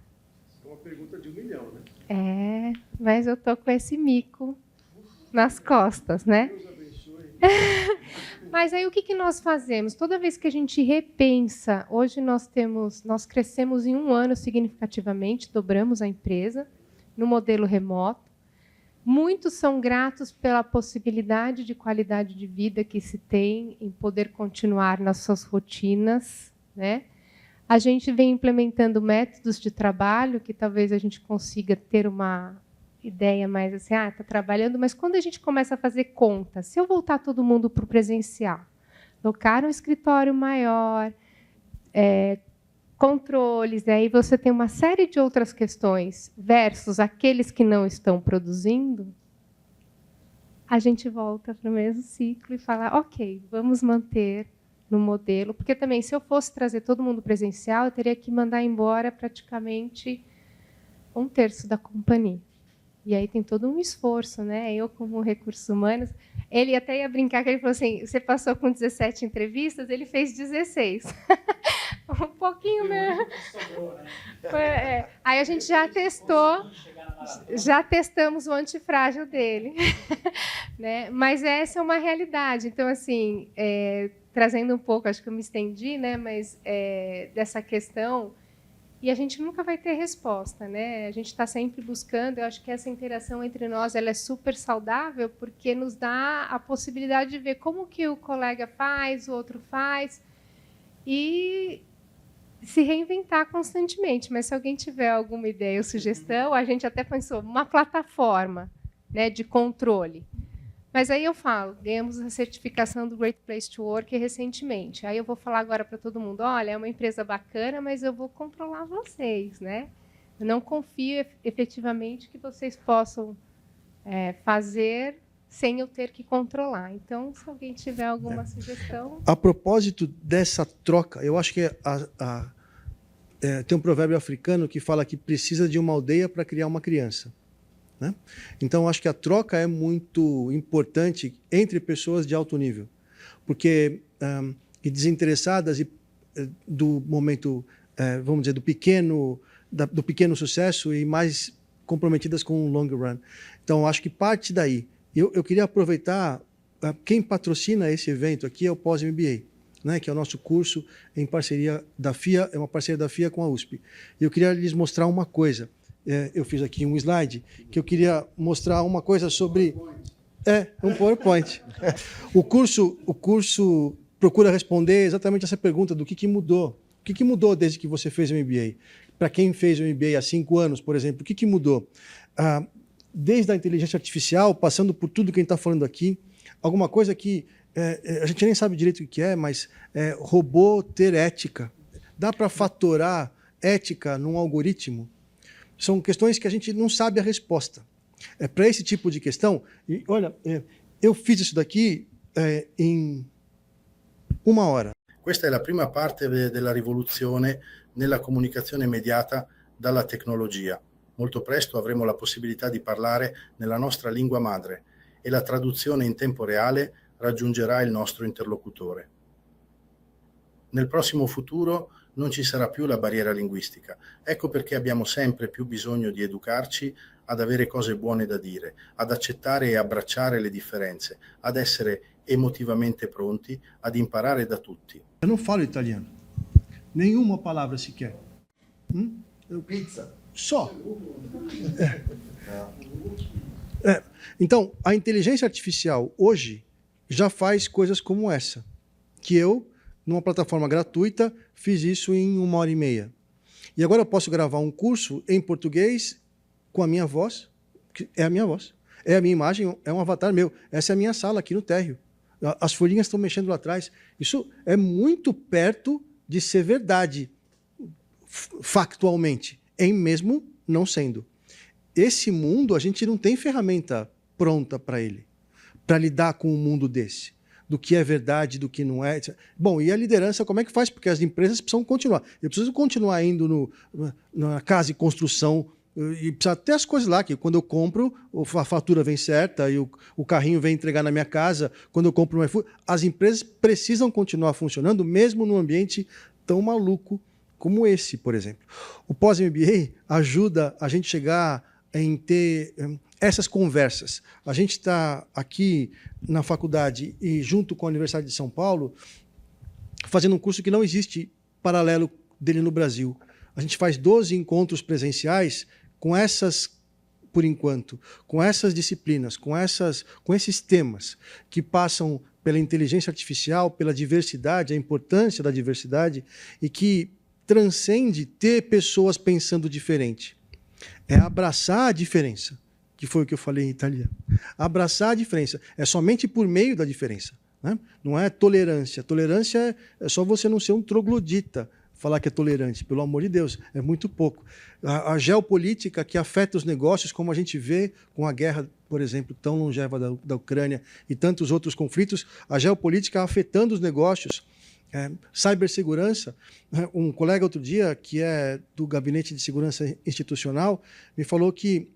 É uma pergunta de 1 milhão, né? Mas eu estou com esse mico nas costas, né? Deus abençoe. Mas aí o que nós fazemos? Toda vez que a gente repensa, hoje nós crescemos em 1 ano significativamente, dobramos a empresa no modelo remoto. Muitos são gratos pela possibilidade de qualidade de vida que se tem em poder continuar nas suas rotinas, né? A gente vem implementando métodos de trabalho que talvez a gente consiga ter uma ideia mais assim, está trabalhando, mas quando a gente começa a fazer conta, se eu voltar todo mundo para o presencial, locar um escritório maior, controles, aí você tem uma série de outras questões, versus aqueles que não estão produzindo, a gente volta para o mesmo ciclo e fala, ok, vamos manter no modelo, porque também, se eu fosse trazer todo mundo presencial, eu teria que mandar embora praticamente 1/3 da companhia. E aí tem todo um esforço, né? Eu, como recursos humanos, ele até ia brincar, que ele falou assim, você passou com 17 entrevistas, ele fez 16. Um pouquinho, né? Aí a gente já testamos o antifrágil dele. Né? Mas essa é uma realidade. Então, assim, trazendo um pouco, acho que eu me estendi, né? Mas dessa questão, e a gente nunca vai ter resposta, né? A gente está sempre buscando, eu acho que essa interação entre nós ela é super saudável, porque nos dá a possibilidade de ver como que o colega faz, o outro faz, e se reinventar constantemente. Mas se alguém tiver alguma ideia ou sugestão, a gente até pensou uma plataforma, né, de controle. Mas aí eu falo, ganhamos a certificação do Great Place to Work recentemente. Aí eu vou falar agora para todo mundo, olha, é uma empresa bacana, mas eu vou controlar vocês, né? Eu não confio efetivamente que vocês possam fazer sem eu ter que controlar. Então, se alguém tiver alguma sugestão... A propósito dessa troca, eu acho que tem um provérbio africano que fala que precisa de uma aldeia para criar uma criança. Né? Então, acho que a troca é muito importante entre pessoas de alto nível, porque desinteressadas do momento, vamos dizer, do pequeno sucesso e mais comprometidas com o long run. Então, acho que parte daí. Eu queria aproveitar, quem patrocina esse evento aqui é o Pós-MBA, né, que é o nosso curso em parceria da FIA, é uma parceria da FIA com a USP. E eu queria lhes mostrar uma coisa. Eu fiz aqui um slide que eu queria mostrar uma coisa sobre... um PowerPoint. O curso procura responder exatamente essa pergunta do que mudou. O que mudou desde que você fez o MBA? Para quem fez o MBA há 5 anos, por exemplo, o que mudou? Desde a inteligência artificial, passando por tudo que a gente está falando aqui, alguma coisa que a gente nem sabe direito o que é, mas robô ter ética. Dá para fatorar ética num algoritmo? São questões que a gente não sabe a resposta. Para esse tipo de questão, olha, eu fiz isso daqui em 1 hora. Questa è la prima parte della rivoluzione nella comunicazione mediata dalla tecnologia. Molto presto avremo la possibilità di parlare nella nostra lingua madre e la traduzione in tempo reale raggiungerà il nostro interlocutore. Nel prossimo futuro non ci sarà più la barriera linguistica. Ecco perché abbiamo sempre più bisogno di educarci ad avere cose buone da dire, ad accettare e abbracciare le differenze, ad essere emotivamente pronti ad imparare da tutti. Eu não falo italiano. Nenhuma palavra sequer. Pizza. Só. Então, a inteligência artificial hoje já faz coisas como essa, que eu, numa plataforma gratuita, fiz isso em 1h30. E agora eu posso gravar um curso em português com a minha voz, que é a minha voz, é a minha imagem, é um avatar meu. Essa é a minha sala aqui no térreo. As folhinhas estão mexendo lá atrás. Isso é muito perto de ser verdade, factualmente, em mesmo não sendo. Esse mundo, a gente não tem ferramenta pronta para ele, para lidar com um mundo desse, do que é verdade, do que não é. Bom, e a liderança, como é que faz? Porque as empresas precisam continuar. Eu preciso continuar indo na casa de construção, e precisa ter as coisas lá, que quando eu compro, a fatura vem certa e o carrinho vem entregar na minha casa. Quando eu compro no iFood, as empresas precisam continuar funcionando, mesmo num ambiente tão maluco como esse, por exemplo. O pós-MBA ajuda a gente chegar em ter essas conversas. A gente está aqui na faculdade e junto com a Universidade de São Paulo fazendo um curso que não existe paralelo dele no Brasil. A gente faz 12 encontros presenciais com essas, por enquanto, com essas disciplinas, com esses temas que passam pela inteligência artificial, pela diversidade, a importância da diversidade, e que transcende ter pessoas pensando diferente. É abraçar a diferença, que foi o que eu falei em italiano. Abraçar a diferença. É somente por meio da diferença, né? Não é tolerância. Tolerância é só você não ser um troglodita, falar que é tolerante, pelo amor de Deus, é muito pouco. A geopolítica que afeta os negócios, como a gente vê com a guerra, por exemplo, tão longeva da Ucrânia e tantos outros conflitos, a geopolítica afetando os negócios. Cibersegurança, um colega outro dia, que é do Gabinete de Segurança Institucional, me falou que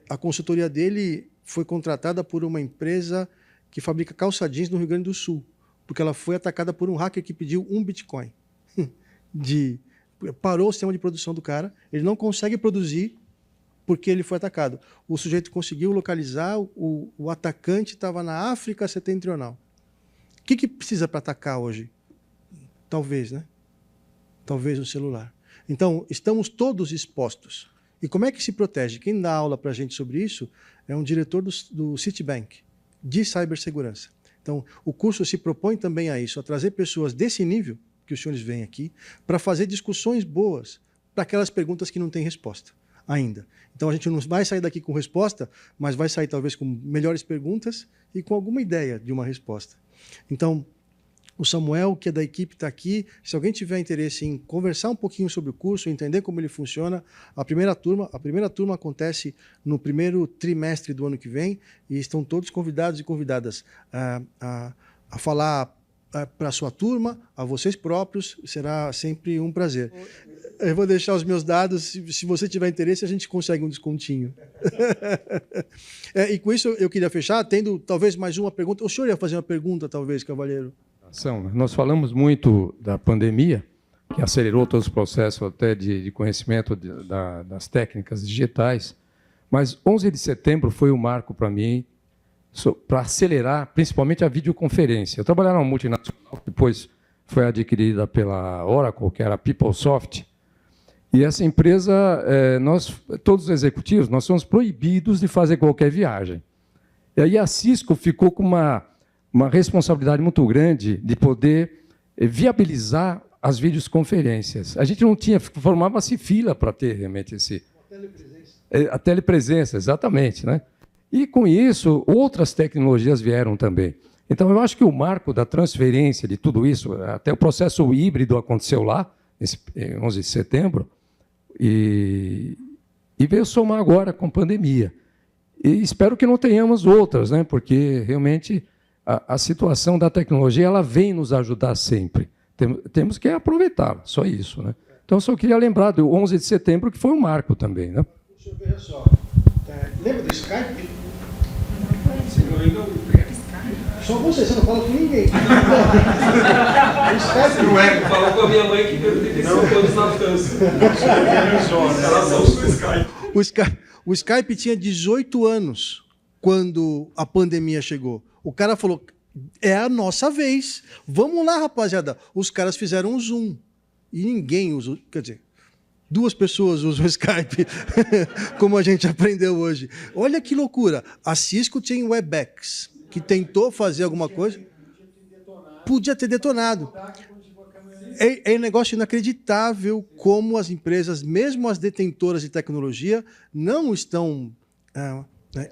a consultoria dele foi contratada por uma empresa que fabrica calça jeans no Rio Grande do Sul, porque ela foi atacada por um hacker que pediu 1 Bitcoin. Parou o sistema de produção do cara, ele não consegue produzir porque ele foi atacado. O sujeito conseguiu localizar, o atacante estava na África Setentrional. O que precisa para atacar hoje? Talvez, né? Talvez um celular. Então, estamos todos expostos. E como é que se protege? Quem dá aula para a gente sobre isso é um diretor do Citibank, de cibersegurança. Então, o curso se propõe também a isso, a trazer pessoas desse nível que os senhores vêm aqui, para fazer discussões boas para aquelas perguntas que não têm resposta ainda. Então, a gente não vai sair daqui com resposta, mas vai sair talvez com melhores perguntas e com alguma ideia de uma resposta. Então, o Samuel, que é da equipe, está aqui. Se alguém tiver interesse em conversar um pouquinho sobre o curso, entender como ele funciona, a primeira turma acontece no primeiro trimestre do ano que vem e estão todos convidados e convidadas a falar para a sua turma, a vocês próprios, será sempre um prazer. Eu vou deixar os meus dados, se você tiver interesse, a gente consegue um descontinho. E com isso eu queria fechar, tendo talvez mais uma pergunta. O senhor ia fazer uma pergunta, talvez, cavalheiro? Nós falamos muito da pandemia, que acelerou todos os processos até de conhecimento das técnicas digitais, mas 11 de setembro foi um marco para mim, para acelerar principalmente a videoconferência. Eu trabalhava numa multinacional, depois foi adquirida pela Oracle, que era a PeopleSoft, e essa empresa, todos os executivos, nós somos proibidos de fazer qualquer viagem. E aí a Cisco ficou com uma responsabilidade muito grande de poder viabilizar as videoconferências. A gente não tinha, formava-se fila para ter realmente a telepresença, exatamente, né? E, com isso, outras tecnologias vieram também. Então, eu acho que o marco da transferência de tudo isso, até o processo híbrido aconteceu lá, nesse 11 de setembro, e veio somar agora com a pandemia. E espero que não tenhamos outras, né? Porque, realmente, a situação da tecnologia ela vem nos ajudar sempre. Temos que aproveitar, só isso, né? Então, só queria lembrar do 11 de setembro, que foi um marco também, né? Deixa eu ver só. Lembra do Skype? Só você não fala com ninguém. O Skype não é, falou com a minha mãe que pertenceu todos na França. O Skype tinha 18 anos quando a pandemia chegou. O cara falou, é a nossa vez. Vamos lá, rapaziada. Os caras fizeram um Zoom. E ninguém usou, quer dizer, 2 pessoas usam o Skype, como a gente aprendeu hoje. Olha que loucura. A Cisco tinha o Webex, que tentou fazer alguma coisa. Podia ter detonado. É um negócio inacreditável como as empresas, mesmo as detentoras de tecnologia, não estão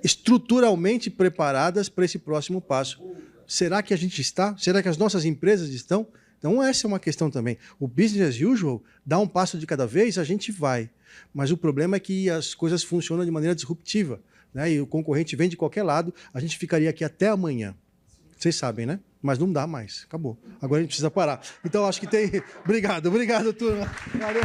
estruturalmente preparadas para esse próximo passo. Será que a gente está? Será que as nossas empresas estão? Então, essa é uma questão também. O business as usual, dá um passo de cada vez, a gente vai. Mas o problema é que as coisas funcionam de maneira disruptiva, né? E o concorrente vem de qualquer lado, a gente ficaria aqui até amanhã. Vocês sabem, né? Mas não dá mais, acabou. Agora a gente precisa parar. Então, acho que tem... Obrigado, turma. Valeu.